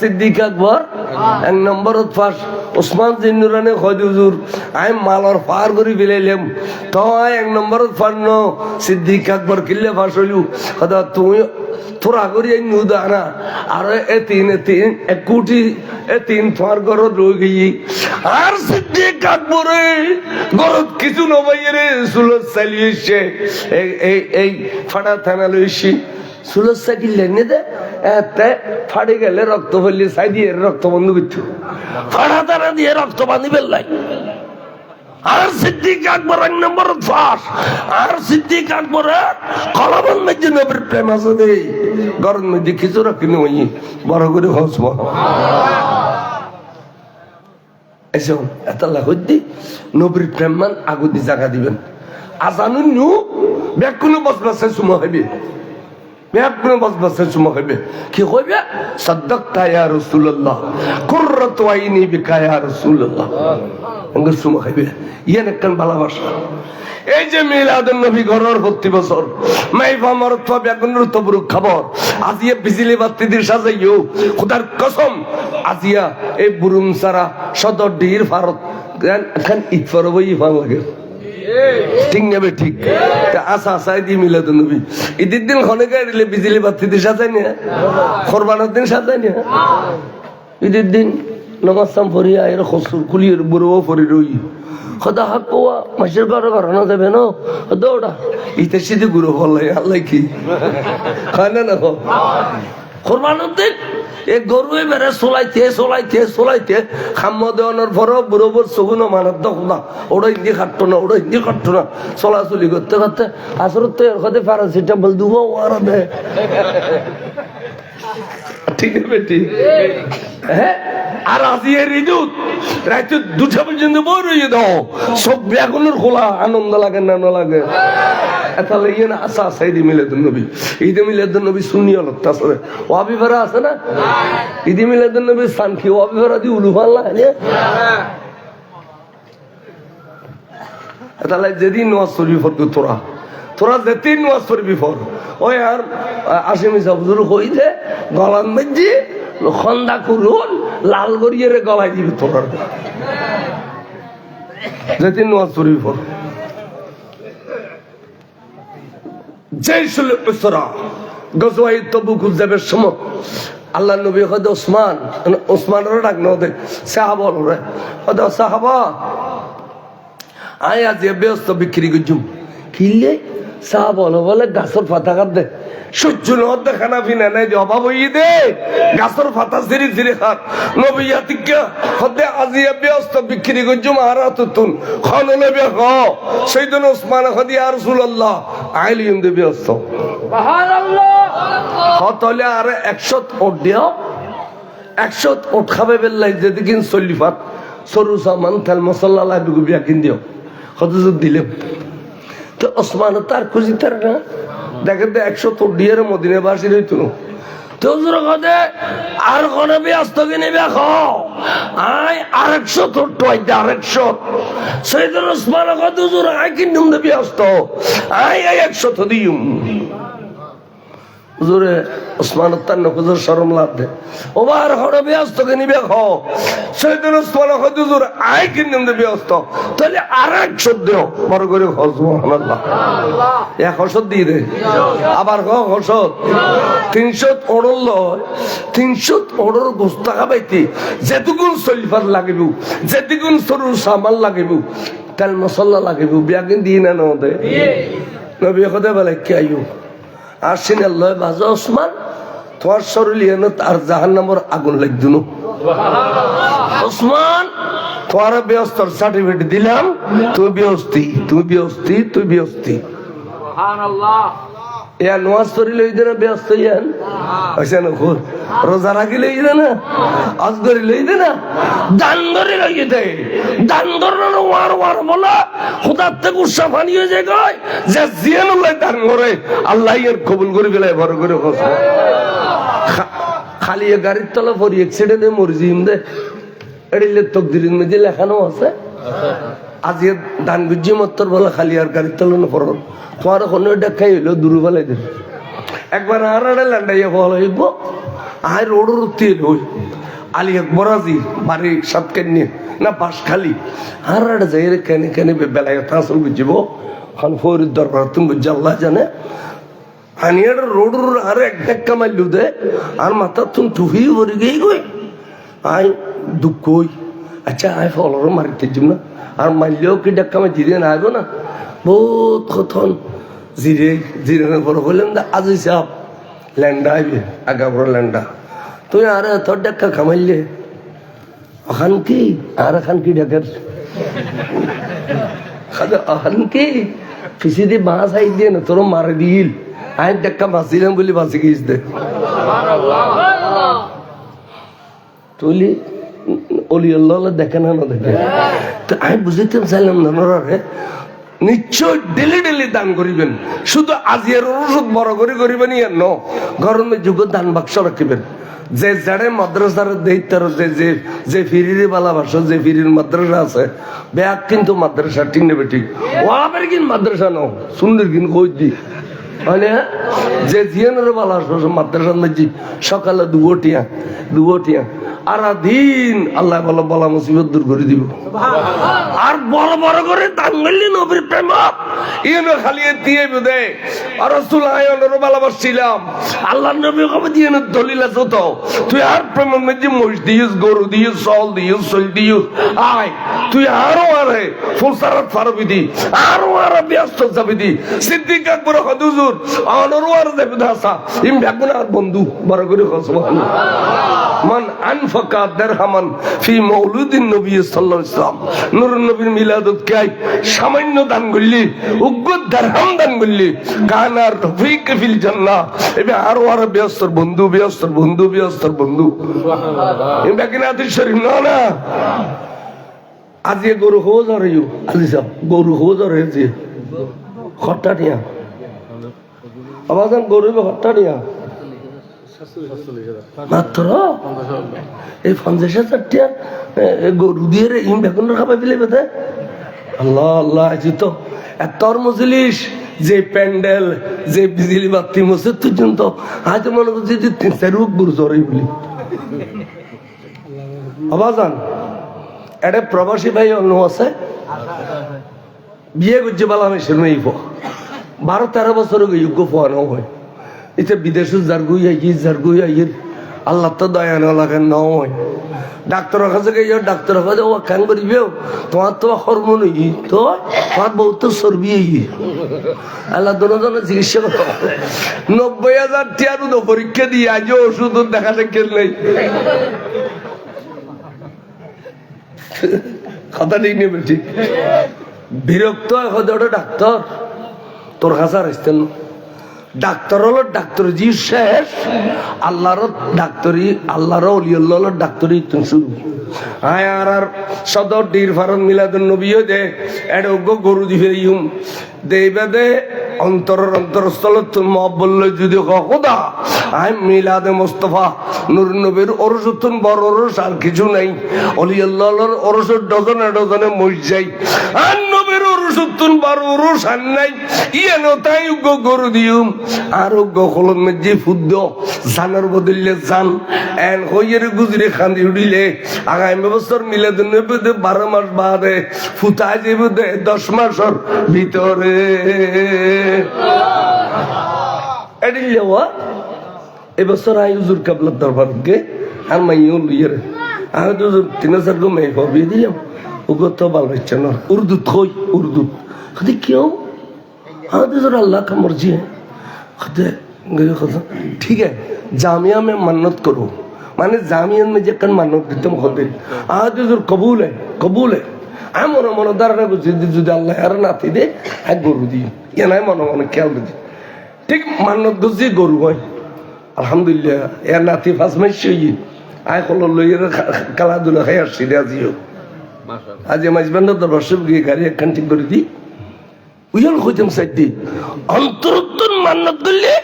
সিদ্দিক আকবর এক নম্বর ফাঁস। ওসমান জিন্নুরানে খজুর আই মালর পার করে ফেলাইলাম, তো এক নম্বর ফান সিদ্দিক আকবর কিনলে ফাঁস হইলু। সদা তুমি থোড়া করি নুদা না আর এ তিন এক কোটি এ তিন তোমার ঘরত রয়ে গিয়ে আর সিদ্দিক আকবরে ঘরত কিছু নবাই রে সুলত চালিয়েছে এই ফাটা থানা লইছি। সুলত সাইকেল লেনে দে এতে ফাড়ে গেলে রক্ত ফেললে চাই দিয়ে রক্ত বন্ধ করছো, ফাড়া থানা দিয়ে রক্ত বাঁধি ফেললাই। আর সিদ্দিক আকবর এক নম্বর ফাঁস, আর সিদ্দিক আকবরের কলমের মধ্যে নবীর প্রেম আছে রে, গরম মধ্যে কিছু রাখিনি ওই বড় করে হসব এসব এত লাখি নবীর প্রেম মান আগুদি জায়গা দিবেন। আজানু নু ব্যাগ কোনো বসবাসের সময় হইবে, ব্যাগ কোনো বসবাসের সময় হইবে কি হইবে সাদ্দাকতা ইয়া রাসূলুল্লাহ কুররাতু আইনি বিকা ইয়া রাসূলুল্লাহ সময় হইবে। ইয়ে একখান ভালোবাসা। এই যে মিলাদুন নবী ঘরের প্রতি বছর মাইফা মরতফা বেগুনের তবরুক খবর আজিয়া বিজলি বাতি দিয়ে সাজাইও খোদার কসম আজিয়া এই বুরুম সারা সদর ডির ভারত এখন ঈদ পরবই ভালো লাগে, ঠিক নেবে ঠিক আসা আসাই দিয়ে মিলাদুন নবী ঈদের দিন খনে গাড়িলে বিজলি বাতি দিয়ে সাজাই না, কোরবানের দিন সাজাই না, ঈদের দিন নমাজ সাম ফরিয়া এর খসুর খুলিয়ে বুড়ো ফরি রই সদা হাক পোয়া মাসের ঘরে ঘরানো যাবে না দৌড়া ইতে সিধে গুরু বললাই আল্লাহ কি খায় না না কোরবানের দিন এই গরুয়ে বেড়ে চলাইতে খাম্য দেওয়ানোর পরও বুড়ো বোর চগুনো মানার দখনা ওটা হিন্দি খাটতো না, ওটা হিন্দি খাটতো না, চলাচলি করতে করতে আসরত তো এর কথা প্যারাসিটামল দুবো ওরা দেয়, ঠিক আছে ঠিক হ্যাঁ। আর আজি এর ইদুত রাত 2টা পর্যন্ত বই রয়ে দাও সব বেগুনের খোলা আনন্দ লাগে না লাগে। তাহলে ইয়ে না আসা আসা ঈদে মিলাদুন নবী, ঈদে মিলাদুন নবী সুন্নি আলোক আসলে ওয়াবিভারা আছে না, ঈদে মিলাদুন নবী সানখি ওয়াবিভারা দি উলুফাল না তাহলে যেদিন নোয়াজ শরীফ তোরা যেদিন নোয়াজ শরীফ ওই আর আসামি সাবজুর হইতে গলার মধ্যে খন্দা করুন লাল গড়িয়ে গলায় দিবি তোর যেদিন নোয়াজ শরীফ জয়সুল উসরা গজওয়াই তবুক যাবের সময় আল্লাহ নবী হয়তো ওসমানের ডাক না ওদের সাহাবা রে হয়তো সাহাবা আয় আজ ব্যস্ত বিক্রি করছুম কিনলে সাহাবা বলে গাছের পাতা কাটে সহ্য নদে খানা পিনা নাই অভাব হইয়ে দে গাছের পাতা ঝিরি ঝিরি খাত নবিয়া তিকা হদে আজিয়া ব্যস্ত বিক্রি করছুম আর তুন খন নেবে হ সেইদিন ওসমান হদি আর রাসূলুল্লাহ আইলিম দে ব্যস্ত সুবহানাল্লাহ হতলে আর 100 ওট দিও 100 ওট খাবে বেল্লাই যদি কিন সলিফাত সরু সামান তেল মশলা লাডু বিয়া কিন দিও কত দিলে তো ওসমান তার খুশি তার না দেখেন তো 100 তোর ডিয়ার মদিনা বাসির হইতো তো কথা আর কোন ব্যস্ত কিনে দেখো আয় আর 100 তোর টয়টা আর 100 সেইদিন ওসমান কত জোর আয় কিনুম দে ব্যস্ত আয় 100 তো দিউম জোরে ওসমান তার নকুজোর শরম লাভ দে ওবার হড়ে ব্যস্ত কে নিবে খ সেদিন ওসমান হয়তো জোর আয় কিনে ব্যস্ত তাহলে আর এক সদ্য বড় করে সুবহানাল্লাহ এক হসদ দিয়ে দে আবার হসদ 318 গোস্ত খাবাইতি যেটুকুন শরীফার লাগিব যেটুকুন সরু সামাল লাগিব তেল মশলা লাগিব বিয়াকিন দিয়ে না নদে নবী কথা বলে কি আয়ু আসেন আল্লাহ বাজা ওসমান তোমার শরীর তার জাহান্নামের আগুন লাগছিল ওসমান তোমার ব্যস্তর সার্টিফিকেট দিলাম তুই ব্যস্তি ইয়া নোয়াজ করি লই দে না ব্যস্ত ইয়ান হইছে না খুর রোজা রাখি লই দে না আজ করি লই দে না দান ধরে লই দে দান ধরে ওয়ার বলা খোদার থেকে উৎসাহ পানি হয়ে যায় কয় যে জিয়ান লই দান করে আল্লাহ এর কবুল করে ফেলে বড় করে কথা খালি গাড়ির তলা পরি অ্যাক্সিডেন্টে মরজিম দে এড়িলে তকদিরের মধ্যে লেখানো আছে আজ দান গুজি মত্তর বলা খালি আর গাড়ির তলা না পড়ো তোমার কোনো দেখাই হইলো দুর্বলাই দিল একবার আর ল্যান্ডাইয়া ফল হইব আয় রোডের তেল হই আলি বরাজি বাড়ি সাতকে নিয়ে না বাস খালি আর যাই রে কেনে কেনে বেলায় তাঁসল বুঝিব খান ফরিদ দরবার তুমি বুঝি আল্লাহ জানে হানিয়ার রোডের আর এক ধাক্কা মারলু দে আর মাথা তুমি টুফি ভরে গেই গই আয় দুঃখ হই আচ্ছা আয় ফলর মারিতে যাব না আর মারলেও কি ধাক্কা মার জিরে না আইব না বহুত কথন জিরে বড় হইলাম দা আজি সাপ ল্যান্ডা আইবে আগা বড় ল্যান্ডা তুই আর তোর ডাক্কা খামাইলে ওখান কি আর এখান কি ডাকার ওখান কি ফিসি দিয়ে বাঁশ আই দিয়ে না তোর মারে দিল আই ডাক্কা বাঁচিলাম বলে বাঁচি গিয়েছ দে তুলি অলি আল্লাহ দেখে না দেখে তো আমি বুঝিতে চাইলাম না রে নিশ্চয় ডেলি দান করিবেন শুধু আজিয়ার ওষুধ বড় করে করিবেন ইয়ার ন গরমে যুগ দান বাক্স রাখিবেন যে যারে মাদ্রাসার দেইতার যে ফিরির ভালোবাসো যে ফিরির মাদ্রাসা আছে ব্যাগ কিন্তু মাদ্রাসা ঠিক নেবে ঠিক ওয়াবের কিন মাদ্রাসা ন সুন্দর কিন কই দি মানে যে জিয়ানের ভালোবাসো মাদ্রাসার মধ্যে সকালে দুটিয়া আর দিন আল্লাহ বলা মুসিবত দূর করে দিব আর বড় করে দান করলি নবীর প্রেম ইনো খালি দিয়ে দে আর রাসূল আয়নের ভালোবাসছিলাম আল্লাহ নবী কবে দিয়ে না দলিল আছে তো তুই আর প্রেমের মধ্যে মহিষ দিস গরু দিস সল দিস সল দিস আয় তুই আরো আরে ফুলসারাত ফারবি দি আরো আর ব্যস্ত যাবি দি সিদ্দিক আকবর হুজুর আনরও আর যাবে দাসা ইম ভাগুনা বন্ধু বড় করে সুবহানাল্লাহ মান আনফাকা দিরহামান ফি মাউলুদিন নবী সাল্লাল্লাহু আলাইহি ওয়াসাল্লাম নূরুন নবীর মিলাদত কাই সামান্য দান করলি উগ্র দিরহাম দান করলি কানার রফিক ফিল জান্নাহ এবে আরো আর ব্যস্তর বন্ধু সুবহানাল্লাহ ইম ভাগিনাতি শরীফ না আজ গরু হো যা রহিও আলি সাহেব গরু হো যা রহিছে খট্টাটিয়া আবাজান গরু খট্টাটিয়া মাত্র এই 50,000 টাকা গরু দিয়ে ইম বেগুন খাবাই ফেলে বেঁধে আল্লাহ আজি তো তোর মজলিস যে প্যান্ডেল যে বিজলি বাতি মসজিদ পর্যন্ত আজ মনে করছি যে 3-4 গরু জড়াই বলি আবাজান এটা প্রবাসী ভাই অন্য আছে বিয়ে করছে বলা আমি শুনে 12-13 বছর যোগ্য ফোয়ানো হয় এটা বিদেশে জারগুই আইয়ের আল্লাহ তো দয়া না লাগে নয় ডাক্তারের কাছে গিয়ে ডাক্তারের কাছে ও কেন করিবেও তোমার তো হরমোন তো তোমার বহুত চর্বি আল্লাহ দুজনে চিকিৎসা করো 90,000 টাকা পরীক্ষা দিয়ে আজও ওষুধ দেখা দেখে নেই কথা ঠিক নেবে ঠিক বিরক্ত ওটা ডাক্তার তোর কাছে আসতেন ডাক্তার হলো ডাক্তার জি শেষ আল্লাহর ডাক্তারি আল্লাহর ওলিউল্লাহর ডাক্তারি তুমি শুরু আয় আর সদর ডির ফারন মিলাদুন নবী দে এডগো গরু দিবে ইউম দেইবাদে অন্তরস্থল মহব্বল যদি খোদা আই মিলাদে মুস্তাফা নূর নবীর ওরসুতুন বড় ওরস আর কিছু নাই ওলিউল্লাহর ওরস ডজনে মইজ যাই আর নবীর ওরস সুতুন বারো সান নাই ইয়েন তাই উগ্র গরু দিউম আর উগ্র খোলন মেজে ফুদ্দ জানার বদলে জান এন হইয়ের গুজরে খান্দি উড়িলে আগামী বছর মিলে নবী 12 মাস বাদে ফুটা যাইব 10 মাসের ভিতরে এডিলে ওয়া এবছর আই হুজুর কাবলার দরবার গে আর মাইও লইয়ে আর হুজুর 3000 গো মেয়ে কবি দিলাম ওগো তো ভালো হচ্ছে না উর্দু থই উর্দু খাদি কেউ हाँ तो जरा अल्लाह का मर्जी है खुद ठीक है जामिया में मन्नत करो माने जामिया में जकन मन्नत दितम खुद आज जो कबूल है आ मनो मनो दारना जुदे अल्लाह यार नाती दे आ गरु दी ये ना मनो मनो क्या बुझी ठीक मन्नत गुजी गरु है अल्हम्दुलिल्लाह यार नाती फास में शई आय खोलो लइर काला दुला खाय सीधे आजियो माशाअल्लाह आज मजबंद दरबार सब की गाड़ी कंटिक कर दी উইল হইতাম সাইদি অন্তরুত্তর মান্নত দিলে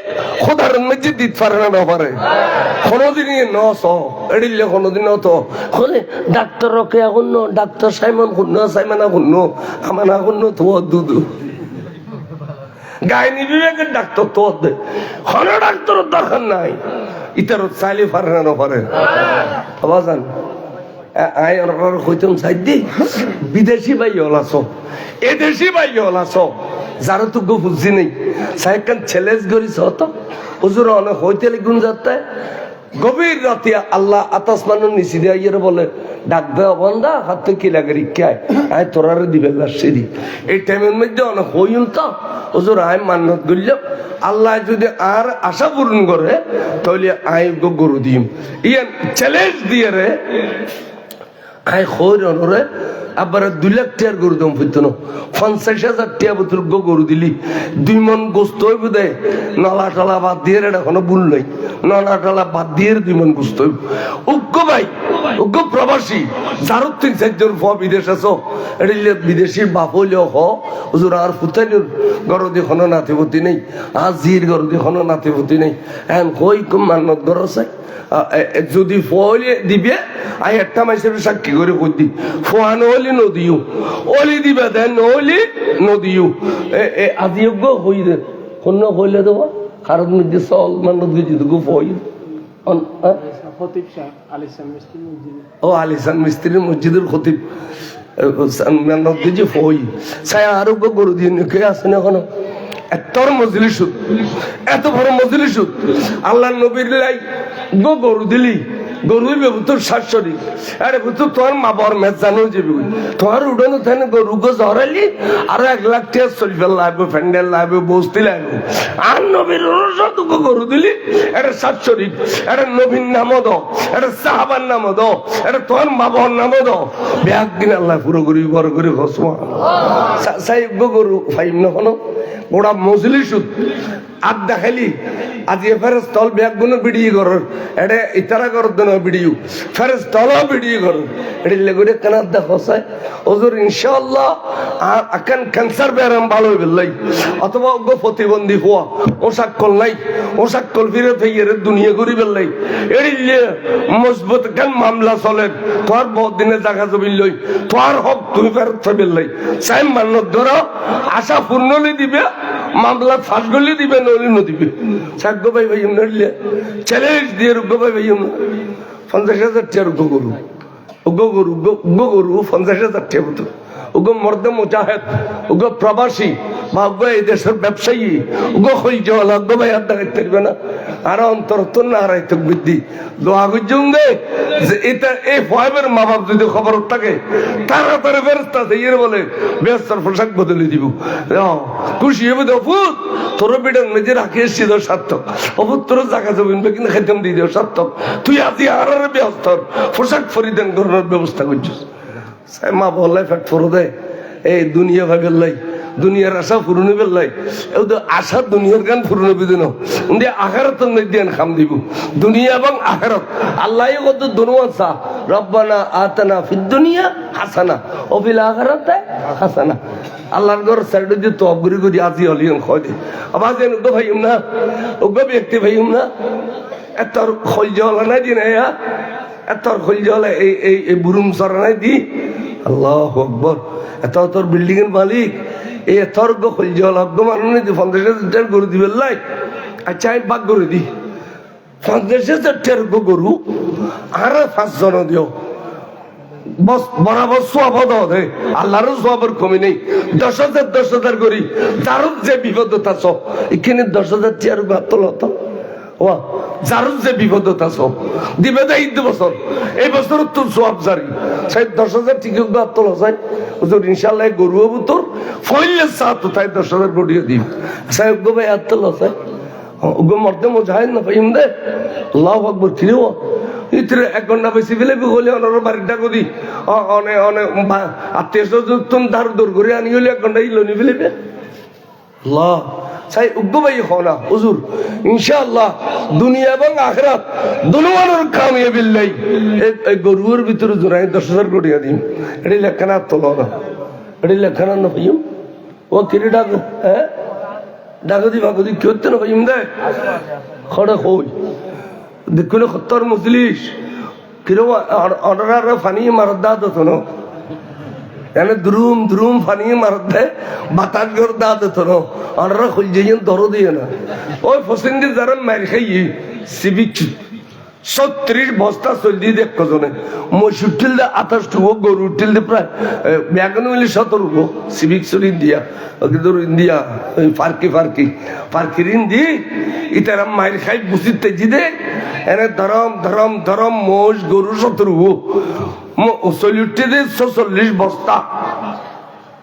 খোদার মধ্যে দিত পারে না পারে কোনদিনই নস এডিলে কোনদিন তো কোনে ডাক্তার রকে এখন ডাক্তার সাইমন খুন্ন সাইমানা খুন্ন আমানা খুন্ন তো দুদু গাইনি বিবেকের ডাক্তার তো দে কোন ডাক্তার দরকার নাই ইতার চাইলে পারে না পারে আবাজান আই আর হইতাম সাইদি বিদেশি ভাই হলাছো এদেশি ভাই হলাছো যারা তো গো বুঝি নেই সাইকান চ্যালেঞ্জ করিস তো হুজুর অনেক হইতে লিগুন যাতে গভীর রাতে আল্লাহ আতাসমানের নিচে দিয়ে ইয়ে বলে ডাকবে বন্ধা হাতে কি লাগে রিক্কায় আয় তোরারে দিবে লাশি এই টাইমের মধ্যে অনেক হইন তো হুজুর আয় মান্নত করলাম আল্লাহ যদি আর আশা পূরণ করে তাহলে আয় গরু দিম ইয়ান চ্যালেঞ্জ দিয়ে রে আয় খোর অনরে আবার 2 লাখ টাকার গরু দাম হইতো না 50,000 টাকা বোতল গরু দিলি 2 মন গোস্ত হইব দে নলা টলা বাদ দিয়ে এটা কোনো ভুল নাই নলা টলা বাদ দিয়ে 2 মন গোস্ত হইব উগ্র ভাই উগ্র প্রবাসী যারো 3-4 জন বিদেশ আছো এডিলে বিদেশির বাপ হইলেও হ হুজুর আর ফুতাইলের গরু দিয়ে কোনো নাতিপতি নেই আজির গরু দিয়ে কোনো নাতিপতি নেই এখন কই কম মান্নত গরছে যদি ফলে দিবে আই একটা মাসের সাক্ষী করে কই ফোয়ানো হলি নদীও অলি দিবে দেন নহলি নদীও আজি যোগ্য হই রে কোন হইলে দেব কারণ মধ্যে চল মানত গেছি তো ফই ও আলিসান মিস্ত্রি মসজিদের খতিব মানত গেছি ফই ছায়া আরোগ্য গরু দিয়ে কে আছে না কোনো এত মজলিস এত বড় মজলিস আল্লাহ নবীর লাই গরু দিলি গরুই বেবু তোর শাশুড়ি আরে বুঝতো তোর মা বর মেজ জানো যাবি তোর উড়ানো থানে গরু গো জরালি আর 1 লাখ টাকা চলবে লাগবে ফ্যান্ডেল লাগবে বস্তি লাগবে আর নবীর রসদ গরু দিলি এটা শাশুড়ি এটা নবীর নামও দাও এটা সাহাবার নামও দাও এটা তোর মা বর নামও দাও ব্যাগ দিন আল্লাহ পুরো করি বড় করে হসমা সাহেব গরু ফাইম না কোনো ওরা মজলিস আর দেখালি আজি ফেরেস তল ব্যাগ গুলো বিড়িয়ে করর এটা ইতারা করর দেন ভিডিও ফেরেস তল ভিডিও করর এটি লেগুড়ে কানার দেখো সাই হুজুর ইনশাআল্লাহ আর আকান ক্যান্সার বেরাম ভালো হইবে লাই অথবা গো প্রতিবন্ধী হওয়া ওসাক্কল নাই ওসাক্কল ফিরে ফেইয়ের দুনিয়া করি বেলাই এটি মজবুত কান মামলা চলে তোর বহুত দিনে জায়গা জমি লই তোর হক তুই ফেরত থাকবে লাই চাই মান্নত ধরো আশা পূর্ণ দিবে মামলা ফাঁস গলি দিবে নলি নদিবে সাগ্য ভাই ভাই নড়লে চ্যালেঞ্জ দিয়ে রুগ্য ভাই ভাই 50,000 টাকা রুগ্য গরু গরু 50,000 টাকা হতো ওগো মর্দে মুজাহিদ ওগো প্রবাসী ভাগ্য এই দেশের ব্যবসায়ী ওগো হই জওয়ালা গো ভাই আর দেখাইতে পারবে না আর অন্তর তো না রাইতে বুদ্ধি দোয়া গুজুম দে যে এটা এই ফাইবের মা বাপ যদি খবর থাকে তাড়াতাড়ি ফেরেশতা দিয়ে বলে বেস্তর পোশাক বদলে দিব খুশি হবে তো ফুট তোর বিডন মেজে রাখি এসছি তো সার্থক অপুত তোর জায়গা জমিন কিন্তু খেতাম দিয়ে দেও সার্থক তুই আজ আর ব্যস্তর পোশাক পরিধান করার ব্যবস্থা করছিস মা বললে ফ্যাট ফোর দেয় এই দুনিয়া ভাবে লাই দুনিয়ার আশা পূরণ বেলাই এও তো আশা দুনিয়ার গান পূরণ বিদিন আখেরাত দিয়ান খাম দিব দুনিয়া এবং আখেরাত আল্লাহ কত দুনুয়াসা রব্বানা আতানা ফিদ দুনিয়া হাসানা ও ফিল আখিরাতে হাসানা আল্লাহর ঘর সাইডে যে তব গুরি গুরি আজি হলিয়ন খয় দে আবার যেন গো ভাইম না ও গো ব্যক্তি ভাইম না এত খল জল না দি না এত খল জল এই বুরুম সর নাই দি আল্লাহু আকবার এত তোর বিল্ডিং এর মালিক এই তর্ক খুলছে লগ্ন মানুষ 50,000 গরু দিবে লাই আচ্ছা আমি বাক করে দিই 50,000 গরু আর 5 জন দিও বরাবর সোয়াব দে আল্লাহর সোয়াবের কমি নেই 10,000 করি যার যে বিপদতা আছো এখানে 10,000 টিয়ার বাতল হতো ও যার যে বিপদতা আছো দিবে দে ঈদ বছর এই বছর তোর সোয়াব জারি সেই 10,000 ঠিক বাতল হয় হুজুর ইনশাআল্লাহ গরু হবো তোর ফইলে সাত তাই 10,000 গড়িয়ে দিই সাহেব গো ভাই আতল আছে ওগো মরতে মুজাহিদ না ফাইম দে আল্লাহু আকবার কিও ইতরে 1 ঘন্টা বেশি ফেলে বলে ওনার বাড়ির ডাকো দি অনে অনে আত্মীয় স্বজন তুমি ধার দূর করে আনি হলে 1 ঘন্টা ইলনি ফেলেবে আল্লাহ সাই উগ্গ ভাই হনা হুজুর ইনশাআল্লাহ দুনিয়া এবং আখিরাত দুনোয়ানোর কামিয়াবি বিল্লাহ এই গরুর ভিতরে জোরাই 10,000 কোটি দিন এডি লেখানা তোলো না এডি লেখানা না ভাইম ও কিরি ডাক হ্যাঁ ডাকো দি ভাগো দি কি হচ্ছে না ভাইম দে খড়ে কই দেখলে খত্তর মজলিস কিরো অর্ডার ফানি মারদা দতো না এনে দ্রুম দ্রুম ফানি মারদে বাতাস গর দা দতো না অর্ডার খুল যাইন দরো দিয়ে না ওই ফসিন্দি যারা মার খাই সিভিক 37 বস্তা চল দিয়ে দেখ কজনে 65 দে 28 টুকু গরু উঠিল দে প্রায় ব্যাগন মিলি 17 সিভিক চলি দিয়া ওদের ইন্ডিয়া ফারকি ফারকি ফারকিরিন দি ইতারা মার খাই বুঝিতে জি দে এনে ধরম ধরম ধরম মোষ গরু 17 চলিউঠে দে 46 বস্তা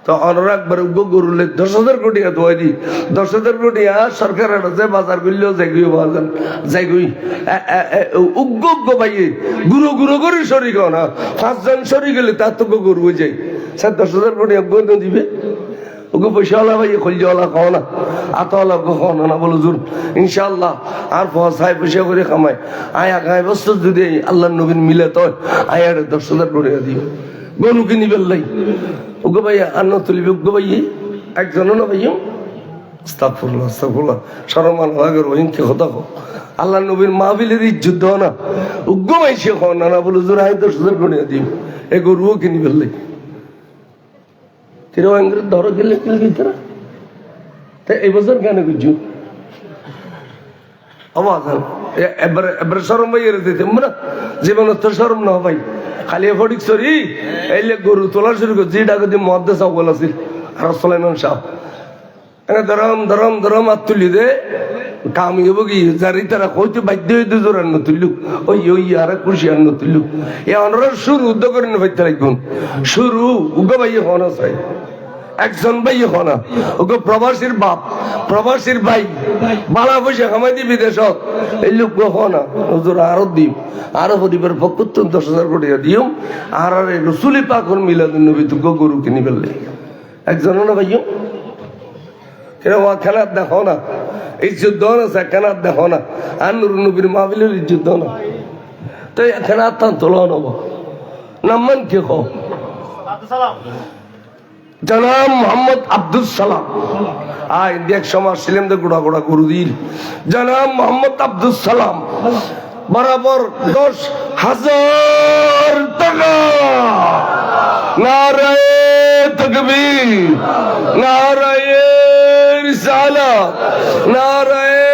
তো অনুরাগ বার গরুলে 10,000 কোটি দোয়াই দি 10,000 কোটি সরকারের আছে বাজার করলেও যাইগুই বাজার যাইগুই উগ্গ ভাই গুরু গুরু করে সরি গো না 5 জন সরি গেলে তার তো গরু হয়ে যায় স্যার 10,000 কোটি অজ্ঞ দিবে ওগো পয়সাওয়ালা ভাই খলজওয়ালা খাও না আতওয়ালা খাও না বলো জুর ইনশাআল্লাহ আর পয়সায় পয়সা করে কামায় আয় আগায় বছর যদি আল্লাহর নবীর মিলে তো আয় 10,000 কোটি দিবে গরু কিনি বেললাই ওগো ভাই আন্ন তুলিবে ওগো ভাই একজনও না ভাই আস্তাগফিরুল্লাহ আস্তাগফিরুল্লাহ শরমান লাগর ওইন কি কথা কো আল্লাহ নবীর মাহফিলের ইজ্জত দাও না ওগো ভাই সে খাও না বলো জোর আয় 10,000 কোটি দিবে এই গরুও কিনি বেললাই তিরোয়াঙ্গের ধরো গেলে কিল ভিতরে তাই এই বছর কেন বুঝছো আওয়াজ এবারে শরম ভাই এর দিতে আমরা জীবন তো শরম না ভাই খালি ফটিক সরি এইলে গরু তোলা শুরু করে যে ডাকে দিয়ে মদ দেশাও বলেছিল আর সুলাইমান শাহ এনে ধরম ধরম ধরম আর তুলি দে কামি হবো কি যারি তারা কইতে বাধ্য হইতে জোর আর নতুল্লু ওই ওই আর খুশি আর নতুল্লু এ অনরার শুরু উদ্যোগ করে ভাইতে রাখুন শুরু উগো ভাই হন চাই একজন ভাই হনা ওগো প্রবাসীর বাপ প্রবাসীর ভাই বালা পয়সা কামাই দি বিদেশত এই লোক হনা হুজুর আরো দিম আরো পরিবার পক্ষ 10,000 কোটি দিও আর আর রসুলি পাকর মিলাদুন নবী তো গরু কিনি ফেললে একজন না ভাইও কেন খেলার দেখো না ইজ্জত দাও না খেলার দেখো না আর নুর নবীর মাহফিলের ইজ্জত দাও না তো এখানে আত্মান তোলা নেব নাম্মান কে কো জনাব মোহাম্মদ আব্দুল সালাম আয় দেখ সমাজ ছিলেন তো গোড়া গোড়া গরু দিল জনাব মোহাম্মদ আব্দুল সালাম বরাবর 10,000 টাকা নারায়ে তাকবীর নারায়ে রিসালাত নারায়ে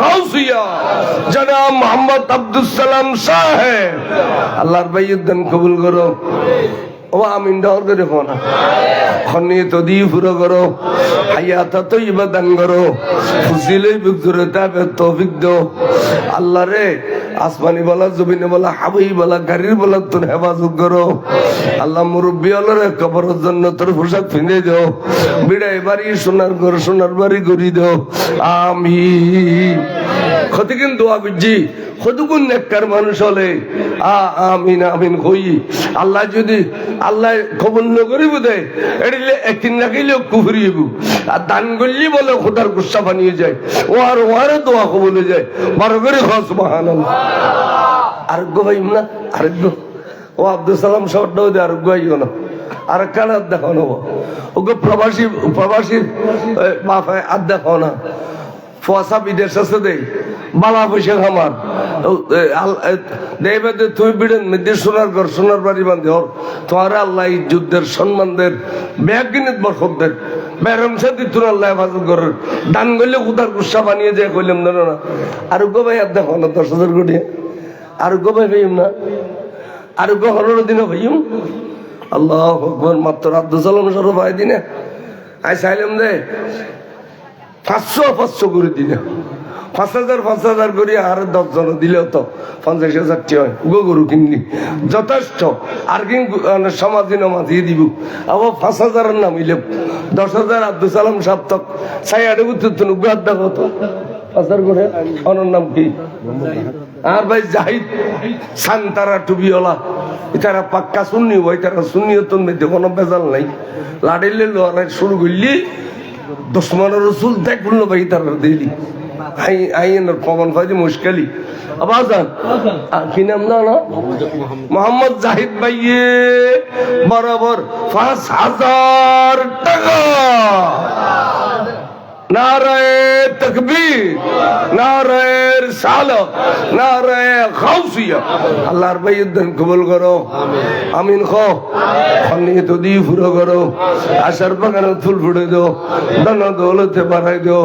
গাউসিয়া জনাব মোহাম্মদ আব্দুল সালাম সাহেব আল্লাহর বাইয়ুদ্দান কবুল করো ও আমিন ডর করে ফোনা খনি তো দি পুরো করো হায়াতা তো ইবাদান করো ফুসিলে বুকজুরে তাবে তৌফিক দাও আল্লাহ রে আসমানি বলা জমিনে বলা হাবি বলা গাড়ির বলা তোর হেফাজত করো আল্লাহ মুরব্বী আল্লাহরে কবরের জন্য তোর পোশাক ফিনে দাও বিড়াই বাড়ি সোনার ঘর সোনার বাড়ি গড়ি দাও আমিন ক্ষতি কিন্তু দোয়া করছি কতগুণ নেককার মানুষ হলে আমিন আমিন কই আল্লাহ যদি আল্লাহ কবুল ন করিব দে এডিলে একদিন রাখিলেও কুফরিব আর দান করলি বলে খোদার গুসা বানিয়ে যায় ওয়ারে দোয়া কবুল হয়ে যায় বারো করে সুবহানাল্লাহ আরোগ্য ভাই না আরোগ্য ও আব্দুল সালাম শহরটাও দে আরোগ্য আইও না আর কানার দেখো নেব ওকে প্রবাসী বাপ আর দেখো না ফসা বিদেশ আছে দে বালা পয়সা খামার দেবে তুমি বিড়েন মেয়েদের সোনার বাড়ি বান্ধে হর তোমার আল্লাহ এই যুদ্ধের সম্মানদের ব্যাগ কিনিত বরফদের বেরম সাথে তোর আল্লাহ হেফাজত করেন দান করলে উদার গুসা বানিয়ে যায় কইলাম না না আর গো ভাই আর দেখো না 10,000 কোটি আর গো ভাই ভাইম না আর গো 15 দিনও ভাইম আল্লাহ আকবার মাত্র আব্দুল সালাম সরো ভাই দিনে আই চাইলাম যে 500 করে দিনে 5,000 করে আর 10 জন দিলেও তো 50,000 টাকা হয় গরু কিনলি যথেষ্ট আর কিন সমাজে নমাজিয়ে দিব আবার 5,000 নাম হইলে 10,000 আব্দুল সালাম সাপ্তক সাইয়াডে উত্তর গুয়ার দেখো তো 5,000 করে অনর নাম কি আর ভাই জাহিদ সান্তারা টুবিওয়ালা এটারা পাক্কা সুন্নি হয় তারা সুন্নিয়তন মধ্যে কোনো বেজাল নাই লাড়িলে লড়াই শুরু করলি দুশ্মনের রসুল দেখ বললো ভাই তারা দিলি আইনের প্রমাণ হয় যে মুশকিলই আবাজান কি নাম না মোহাম্মদ জাহিদ ভাইয়ে বরাবর 5,000 টাকা নারায়ে তাকবীর নারায়ে রিসালাত নারায়ে গাউসিয়া আল্লাহর বাইয়ুদ্দিন কবুল করো আমিন খো খানি তো দি পুরো করো আশার বাগানে ফুল ফুটে দাও দানা দৌলতে বাড়াই দাও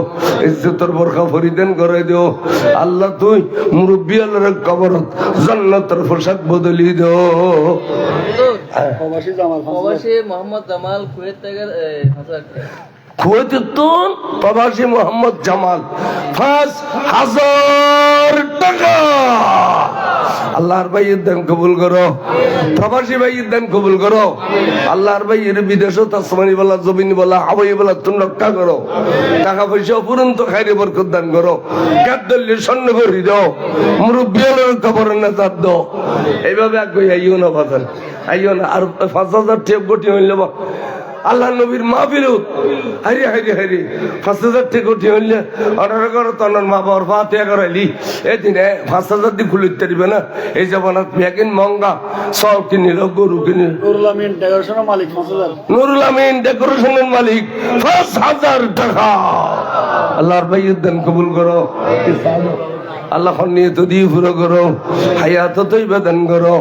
ইজ্জতের বরখা ফরিদান করে দাও আল্লাহ তুই মুরব্বি আল্লাহর কবরত জান্নাতের পোশাক বদলি দাও প্রবাসী মোহাম্মদ জামাল কুয়েত থেকে 5,000 কুয়েতের প্রবাসী মোহাম্মদ জামাল 5,000 টাকা আল্লাহর ভাইয়ের দান কবুল করো প্রবাসী ভাইয়ের দান কবুল করো আল্লাহর ভাইয়ের বিদেশও তাসমানি বলা জমিন বলা হাওয়াই বলা তুমি রক্ষা করো টাকা পয়সা অপুরন্ত খাইরে বরকত দান করো গাদ্দল্লি স্বর্ণ করে দাও মুরব্বী কবরের না চাপ দাও এইভাবে আগে আইও না বাজান আইও না আর 5,000 টেপ গোটি হইল আল্লাহ নবীর মাহফিলত হারি হারি হারি 5,000 টাকা কোটি হইলে অর্ডার করো তখন মা বাবার ফাতিহা করাইলি এদিনে 5,000 দিয়ে খুলে দিতে না এই জমানাত ব্যাগিন মঙ্গা সব কিনিল গরু কিনিল নুরুল আমিন ডেকোরেশনের মালিক 5,000 নুরুল আমিন ডেকোরেশনের মালিক 5,000 টাকা আল্লাহর বাইয়ুদ্দিন কবুল করো আল্লাহ নিয়ত দিয়ে পুরো করো হায়াত তৈবা দান করো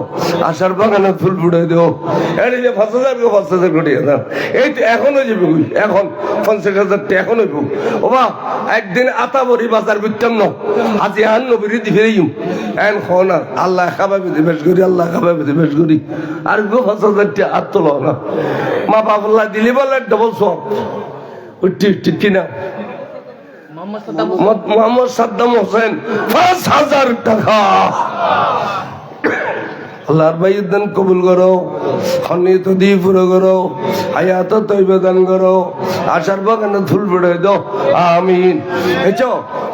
আশার বাগানে ফুল ফুটে দেও এই যে 5,000 কোটি এই তো এখনো যাবে এখন 50,000 টাকা এখন হইব ও বা একদিন আতাবরি বাজার করতাম না আজি আন নবীর দি ফিরিম এন খোনা আল্লাহ খাবাবে দিবেশ করি আল্লাহ খাবাবে দিবেশ করি আর গো 5,000 টাকা আর তো না মা বাবা দিলি বলে ডবল সব উঠি কিনা মোহাম্মদ সাদ্দাম হোসেন 5,000 টাকা আল্লাহর বাইয়ুদ্দিন কবুল করো খনিত দিয়ে পুরো করো হায়াত তৈবা দান করো আশার বাগানে ফুল ফুটে দাও আমিন হেচ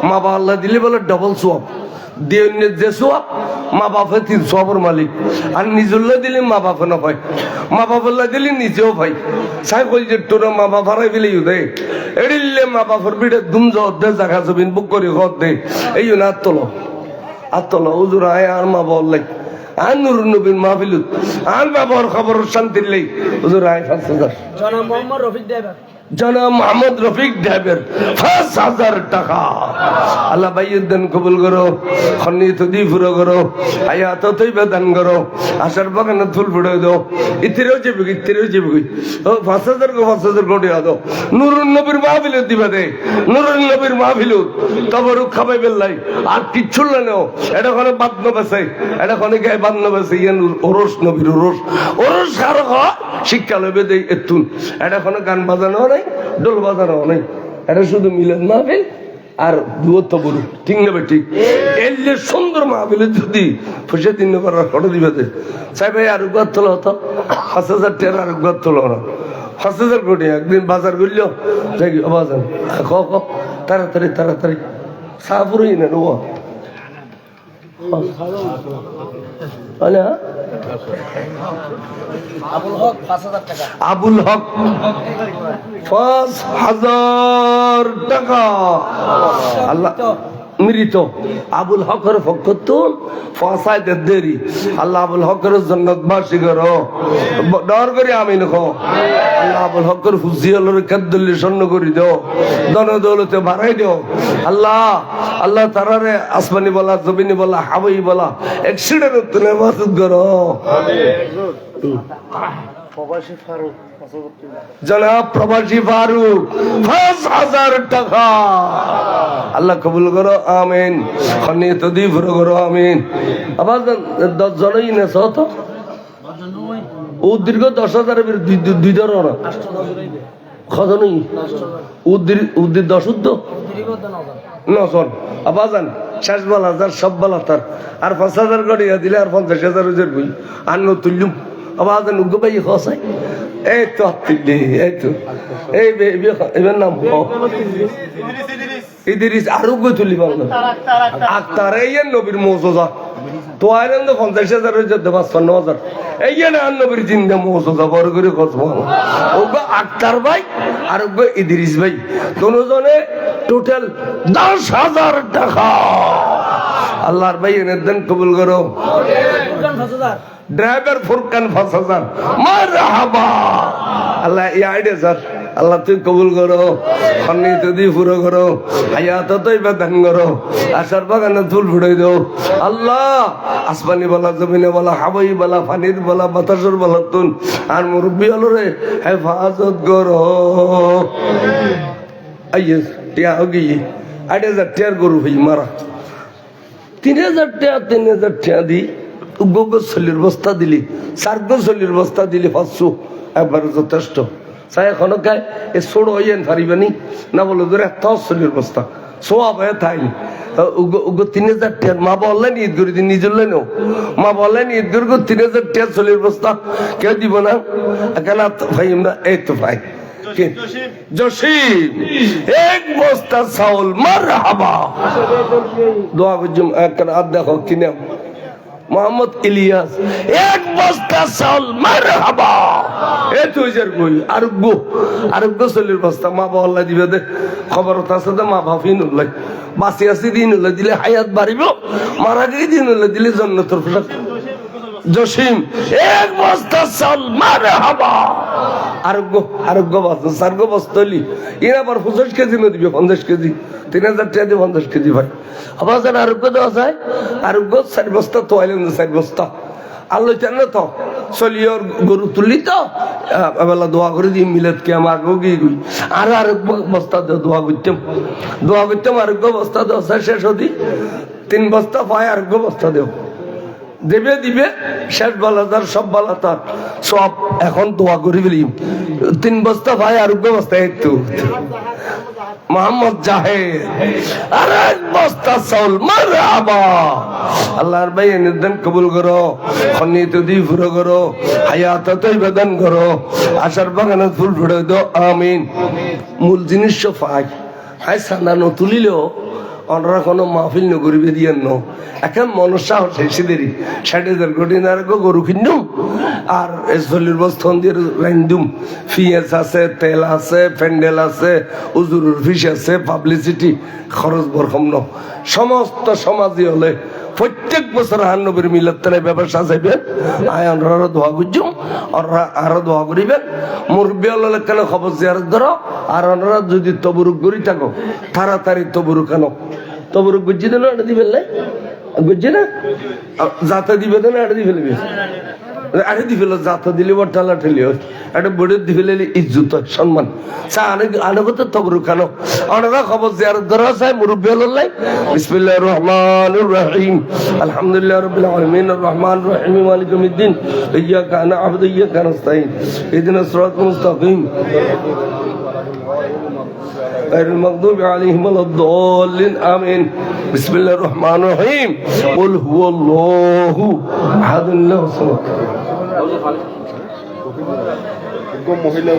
মা বাবা আল্লাহ দিলে বলে ডবল সোয়াব দিয়ে যে সোয়াব মা বাপে 3 সোয়াবের মালিক আর নিজুল্লাহ দিলে মা বাপে না পাই মা বাবাল্লাহ দিলে নিজেও ভাই সাই কই যে তোর মা বাবা হারাই ফেলে দে এড়িলে মা বাপের বিড়ে দুম দে জায়গা জমিন বুক করে ঘর দে এই না আত্তলো হুজুর আয় আর মা বললাই আর নুর নবীর মাহফিলত আর বাবার খবর শান্তির লাই হুজুর আয় 5,000 জনাব মোহাম্মদ রফিক ড্রাইভার জনাব মোহাম্মদ রফিক ড্রাইভার 5,000 টাকা আল্লাহ বাইয়ুদ্দিন কবুল করো খনিত দি পুরো করো হায়াত তৈবা দান করো আশার বাগানে ফুল ফুটে দাও ইতিরেও যাবে ও 5,000 কোটি দাও নুরুল নবীর মাহফিলত দিবা দে নুরুল নবীর মাহফিলত তবরু খাবাই বেল্লাই আর কিচ্ছু নেও এটা কোন বাদ নবেছে এটা কোন গায়ে বাদ নবেছে ইয়ান ওরস নবীর ওরস কারো শিক্ষা লইবে দেই এতুন এটা কোন গান বাজানো নাই ডোল বাজানো নাই এটা শুধু মিলন মাহফিল আর দূরত্ব বড় ঠিক না ঠিক এলে সুন্দর মাহফিল যদি পয়সা দিন করার ফটো দিবে চাই ভাই আর গাছ তোলা হতো 5,000 টাকা আর গাছ তোলা না 5,000 কোটি একদিন বাজার করল যাই বাজার তাড়াতাড়ি সাপুরই না ও আবুল হক 5,000 টাকা আল্লাহ মৃত আবুল হকের ফকতুন ফাসাইতে দেরি আল্লাহ আবুল হকের জান্নাতবাসী করো ডর করে আমিন খো আল্লাহ আবুল হকের ফুজিয়ালের কাদ্দুল্লি স্বর্ণ করে দাও দন দৌলতে বাড়াই দাও আল্লাহ আল্লাহ তারারে আসমানি বলা জমিনি বলা হাওয়াই বলা অ্যাক্সিডেন্ট তুলে মাসুদ করো প্রবাসী ফারুক জনাব প্রবাসী ফারুক ৫,০০০ টাকা আল্লাহ কবুল করো আমিন খনি তো দি পুরো করো আমিন আবার 10 জনই না তো ও দীর্ঘ 10,০০০ দুই ধরো না খজনই উদ্দির 10 উদ্দ নজন আবাজান শেষ বলা যার সব বলা তার আর ৫,০০০ গড়িয়া দিলে আর ৫০,০০০ রোজের বই আর নতুল্লুম আবাজান উগ্র পাই খসাই এই তো তিল্লি এই তো এই এবার নাম ইদিরিস আর উগ্র তুলি বাংলা আক্তার এই নবীর মৌজা তো আইলেন তো ৫০,০০০ রোজের ৫৫,০০০ এই না নবীর জিন্দা মৌজা বড় করে খসব ওগো আক্তার ভাই আর ওগো ইদিরিস ভাই দুজনে টোটাল ১০,০০০ টাকা আল্লাহর ভাই এনে দেন কবুল করো ড্রাইভার ফুরকান ৫,০০০ মারহাবা আল্লাহ এই আইডিয়া স্যার আল্লাহ তুই কবুল করো খন্নি তুই পুরো করো হায়াত তুই বেদান করো আশার বাগানে ফুল ফুটাই দাও আল্লাহ আসমানি বলা জমিনে বলা হাওয়াই বলা পানির বলা বাতাসর বলা তুন আর মুরব্বী হলো রে হেফাজত করো আইয়ে টিয়া হোগি ৮,০০০ টিয়ার গরু ভাই মারা ৩,০০০ টাকা দি উগ্র চল্লির বস্তা দিলি ৪ চল্লির বস্তা দিলি ৫০০ একবারে যথেষ্ট চাই এখনো খায় এ ছোড় হইয়েন পারিবানি না বলো ধরে ১০০ বস্তা সোয়া ভাই থাই উগ্র ৩,০০০ টাকা মা বললেন ঈদ করে দিন নিজের লেন মা বললেন ঈদ করে ৩,০০০ টাকা চল্লির বস্তা কেউ দিব না কেন ভাই আমরা এই তো ভাই জসিম এক বস্তা চাউল মারহাবা দোয়া করছুম আর দেখো কিনে মোহাম্মদ ইলিয়াস এক বস্তা চাউল মারহাবা এ তুই যার কই আরোগ্য চল্লির বস্তা মা বাবা দিবে দে খবর আছে দে মা ভাবি নুলাই বাঁচি আছি দিন হলে দিলে হায়াত বাড়িব মারা গিয়ে দিন হলে দিলে জন্নতর পোশাক জসিম এক বস্তা চাউল মারহাবা আরোগ্য বস্তা ৪ বস্তা হলি এরা আবার ৫০ কেজি না দিবে ৫০ কেজি ৩,০০০ টাকা দিয়ে ৫০ কেজি ভাই আবার যেন আরোগ্য দেওয়া যায় আরোগ্য ৪ বস্তা তো আইলেন ৪ বস্তা আল্লাহ জানে তো চলিয়র গরু তুললি তো এবেলা দোয়া করে দিই মিলেত কে আমার গিয়ে গই আর আরোগ্য বস্তা দোয়া করতাম আরোগ্য বস্তা দেওয়া শেষ হতি ৩ বস্তা পায় আরোগ্য বস্তা দেও দিবে শেষ বলা তার সব বলা তার সব এখন দোয়া করি বলি 3 বস্তা ভাই আরোগ্য বস্তা একটু মোহাম্মদ জাহেদ আর 1 বস্তা চাউল মারহাবা আল্লাহর ভাই নির্দান কবুল করো খনি তো দি পুরো করো হায়াত তুই বেদান করো আশার বাগানে ফুল ফুটে দাও আমিন মূল জিনিস পাই হাই সান্দানো তুলিলেও অনরা কোনো মাহফিল নগরিবে দিয়ে ন এখন মনসা হচ্ছে দেরি ৬০,০০০ কোটি না গরু কিনুম আর ৪০ বস্তা দিয়ে রাইন্দুম পিঁয়াজ আছে তেল আছে প্যান্ডেল আছে উজুরুর ফিস আছে পাবলিসিটি খরচ বরকম ন সমস্ত সমাজই হলে প্রত্যেক বছর নবীর মিলাদ তারা ব্যবসা যাইবে আয় অনরা দোয়া করছুম অনরা আরো দোয়া করিবেন মুরব্বী হলে কেন খবর জিয়ারত ধরো আর অনরা যদি তবরুক করি থাকো তাড়াতাড়ি তবরুক কেন তবরুক গুজি দিল এটা দিবেন নাই গুজি না যাতে দিবে না এটা দিয়ে ফেলবে আরে দি ফেলো যাতে দিলে বড় টালা ঠেলি একটা বড় দি ফেলে ইজ্জত সম্মান চা আনগত তবরুক কেন অনরা খবর জিয়ারত ধরা চাই মুরব্বী হলে বিসমিল্লাহির রহমানির রহিম আলহামদুলিল্লাহি রাব্বিল আলামিন আর রহমানির রহিম মালিক ইয়াউমিদ্দিন ইয়্যাকা না'বুদু ওয়া ইয়্যাকা নাস্তাঈন ইহদিনাস সিরাতাল মুস্তাকিম غير المغضوب عليهم ولا الضالين آمين بسم الله الرحمن الرحيم قل هو الله أحد الله الصمد মহিলা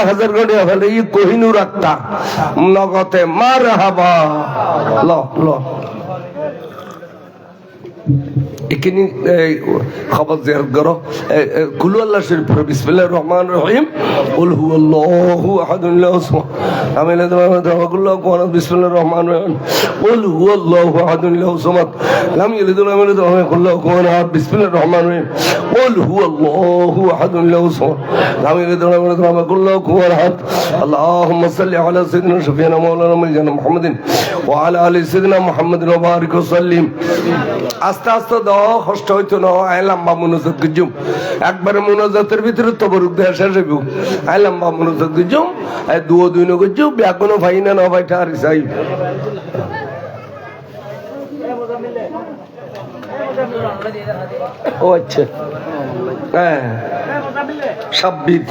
১,০০০ কোটি ফেলে ই কোহিনুর আত্মা নগতে মারহাবা ল এখানে খবর জিয়ারত করো কুলু আল্লাহ শরীফ পড়ো বিসমিল্লাহির রহমানির রহিম কুল হুয়াল্লাহু আহাদুল্লাহু সামাদ আমিনা তাওয়াক্কালু কুল বিসমিল্লাহির রহমানির রহিম কুল হুয়াল্লাহু আহাদুল্লাহু সামাদ লাম ইয়ালিদ ওয়া লাম ইউলাদ ওয়া লাম ইয়াকুল লাহু কুফুওয়ান আহাদ বিসমিল্লাহির রহমানির রহিম কুল হুয়াল্লাহু আহাদুল্লাহু সামাদ লাম ইয়ালিদ ওয়া লাম ইউলাদ ওয়া লাম ইয়াকুল লাহু কুফুওয়ান আহাদ আল্লাহুম্মা সাল্লি আলা সাইয়্যিদিনা শাফিঈনা মাওলানা মুহাম্মাদিন ওয়া আলা আলি সাইয়্যিদিনা মুহাম্মাদিন ওয়া বারিক ওয়া সাল্লিম আস্তে আস্তে দাও কষ্ট হইতো না আই লম্বা মনোযোগ দিজুম একবারে মনোযোগের ভিতরে তবরুক দেয়া শেষ হইব আই লম্বা মনোযোগ দিজুম আই দুও দুই নগর জু ব্যাগুনো ভাই না না ভাই ঠারি চাই ও আচ্ছা হ্যাঁ সাব্বির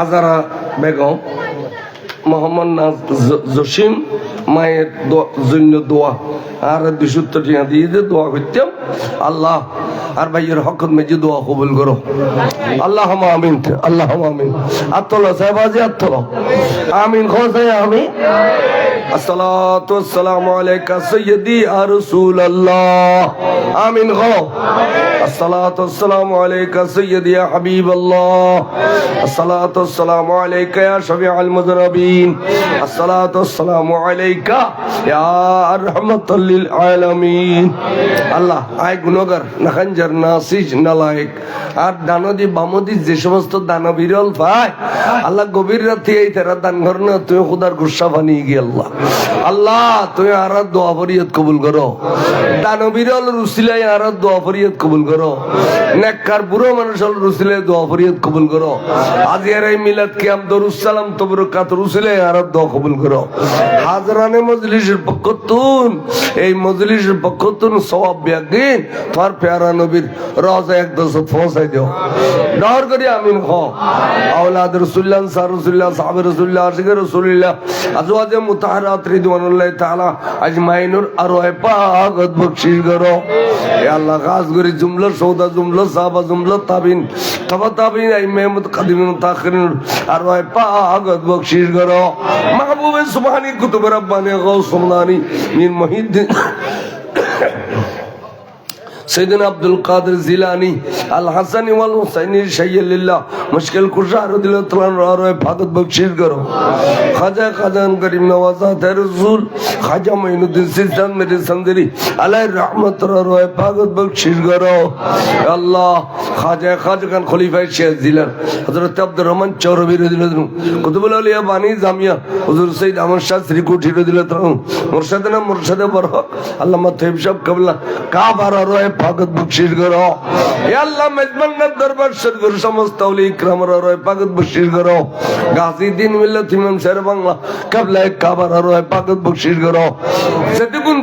আজারা বেগম মোহাম্মদ জসিম মায়ের জন্য দোয়া আর 270 টাকা দিয়ে দোয়া করতাম আল্লাহ আর ভাইয়ের হকত মেজি দোয়া কবুল করো আল্লাহ আমিন আল্লাহ আমিন আত্তলা সাহেব আজি আত্তলা আমিন খোসাই আমিন আসসালাতু ওয়াসসালামু আলাইকা সাইয়্যিদি ইয়া রাসূলুল্লাহ আমিন গো আসসালাতু ওয়াসসালামু আলাইকা সাইয়্যিদি ইয়া হাবিবাল্লাহ আসসালাতু ওয়াসসালামু আলাইকা ইয়া শাফিউল মুযনিবিন আসসালাতু ওয়াসসালামু আলাইকা ইয়া রাহমাতাল লিল আলামিন আল্লাহ আয় গুনাহগার নাখানজার নাসিজ নালায়েক আর দানদি বামদি যে সমস্ত দান বিরল পায় আল্লাহ গভীর রাতে এই তারা দান করন তুই খোদার গুসা বানিয়ে গিয়ে আল্লাহ আল্লাহ তুই আর দোয়া ফরিয়াদ কবুল করো দান বিরল রুসিলায় আর দোয়া ফরিয়াদ কবুল করো নেককার বুড়ো মানুষের রুসিলায় দোয়া ফরিয়াদ কবুল করো আজ এর এই মিলাদ কিয়াম দরুস সালাম তবরকাত রুসিলায় আর দোয়া কবুল করো হাজরানে মজলিসের পক্ষতুন এই মজলিসের পক্ষতুন সওয়াব বিয়াগিন তোর প্যারা নবীর রওজা একদম পৌঁছাই দিও দর করি আমিন হ আওলাদ রাসূলুল্লাহ সার রাসূলুল্লাহ সাহাবে রাসূলুল্লাহ আশিকে রাসূলুল্লাহ আজওয়াজে মুতাহহারাত রিদওয়ানুল্লাহি তাআলা আজমাইনুর আরওয়াহ পাক বখশিশ করো হে আল্লাহ খাস করে জুমলা সওদা জুমলা সাহাবা জুমলা তাবিন তবা তাবিন আইমে মুতকাদ্দিমিন মুতাখিরিন আরওয়াহ পাক বখশিশ করো মাহবুবে সুবহানি কুতুব রব্বানি গাউস সুবহানি মির মুহিদ্দিন سيدنا عبد القادر الزيلاني الحسن والحسين شيء لله مشکل کشا رضی اللہ تعالی عنہ روح فاقت بخشش کرو خواجہ خزان کریم نوازات رسول خواجہ معین الدین سیستان میرے سندری علیہ رحمت روح فاقت بخشش کرو اللہ خواجہ خان خلیفہ شیخ زیلان حضرت عبد الرحمن چوربی رضی اللہ عنہ قطب الاولیاء بانی جامعہ حضور سید احمد شاہ سری کوٹھی رضی اللہ عنہ مرشدنا مرشد برحق علامہ طیب شاہ قبلہ কাবার রয় পাগত বখশিশ করো হে আল্লাহ মেজবানের দরবার শরীফের সমস্ত ওলি ইকরামের রয় পাগত বখশিশ করো গাজী দিন মিল্লাত ইমাম শের বাংলা কাবলা কাবার রয় পাগত বখশিশ করো যেটুকুন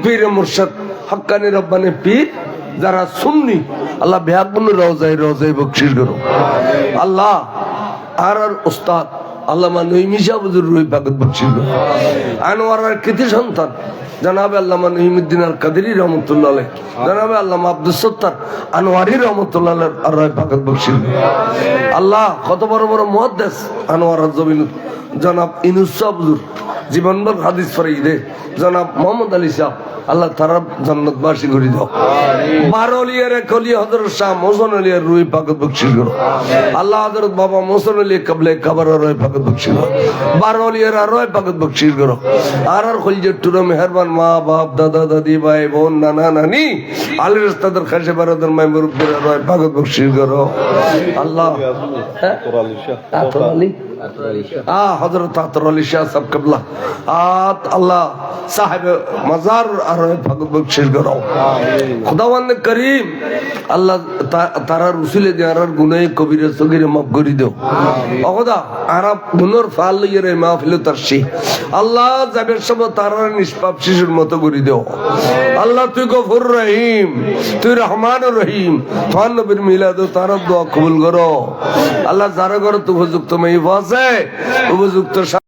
পীর মুর্শিদ হক্কানি রব্বানি পীর যারা সুন্নি আল্লাহ বেহাগুন রওজায় বখশিশ করো আল্লাহ আর উস্তাদ আল্লামা নঈমী শাহ হুজুর রয় পাগত বখশিশ করো আনোয়ারের কৃতি সন্তান জনাবে আল্লামা নঈমুদ্দিন আল কাদেরী রহমাতুল্লাহ আলাইহি জনাবে আল্লামা আব্দুস সত্তার আনোয়ারী রহমাতুল্লাহ আলাইহি আর রায় পাকাত বখশিশ আল্লাহ কত বড় বড় মুহাদ্দিস আনোয়ার জমিন জনাব ইনুস শাহ হুজুর জীবনভর হাদিস পড়াই দে জনাব মোহাম্মদ আলী শাহ আল্লাহ তারা জান্নাতবাসী করে দাও বারোলিয়ার কলি হযরত শাহ মোহসেন আলীর রুই পাকাত বখশিশ করো আল্লাহ হযরত বাবা মোহসেন আলী কবলে কবর রয় পাকাত বখশিশ করো বারোলিয়ার রয় পাকাত বখশিশ করো আর খলজে টুরা মেহেরবান মা বাপ দাদা দাদি ভাই বোন নানা নানি আলী রাস্তাদের খাসে বারাদার মাই মুরব্বির রয় পাকাত বখশিশ করো আল্লাহ আলী হযরত আতর আলী শাহ সাহেব কবলা আল্লাহ সাহেব মাজার আর পাগত বখশিশ করো খোদাবন্দ করিম আল্লাহ তারা রসুলে দিয়ার গুনাহে কবিরা সগীরা মাফ করে দাও ও খোদা আর গুনার ফাল লইরে মাহফিলে তারসি আল্লাহ যাবের সময় তারা নিষ্পাপ শিশুর মতো করে দাও আল্লাহ তুই গফুর রহিম তুই রহমানুর রহিম তোমার নবীর মিলাদ তারা দোয়া কবুল করো আল্লাহ যারা করো তো উপযুক্ত মাইফ আছে উপযুক্ত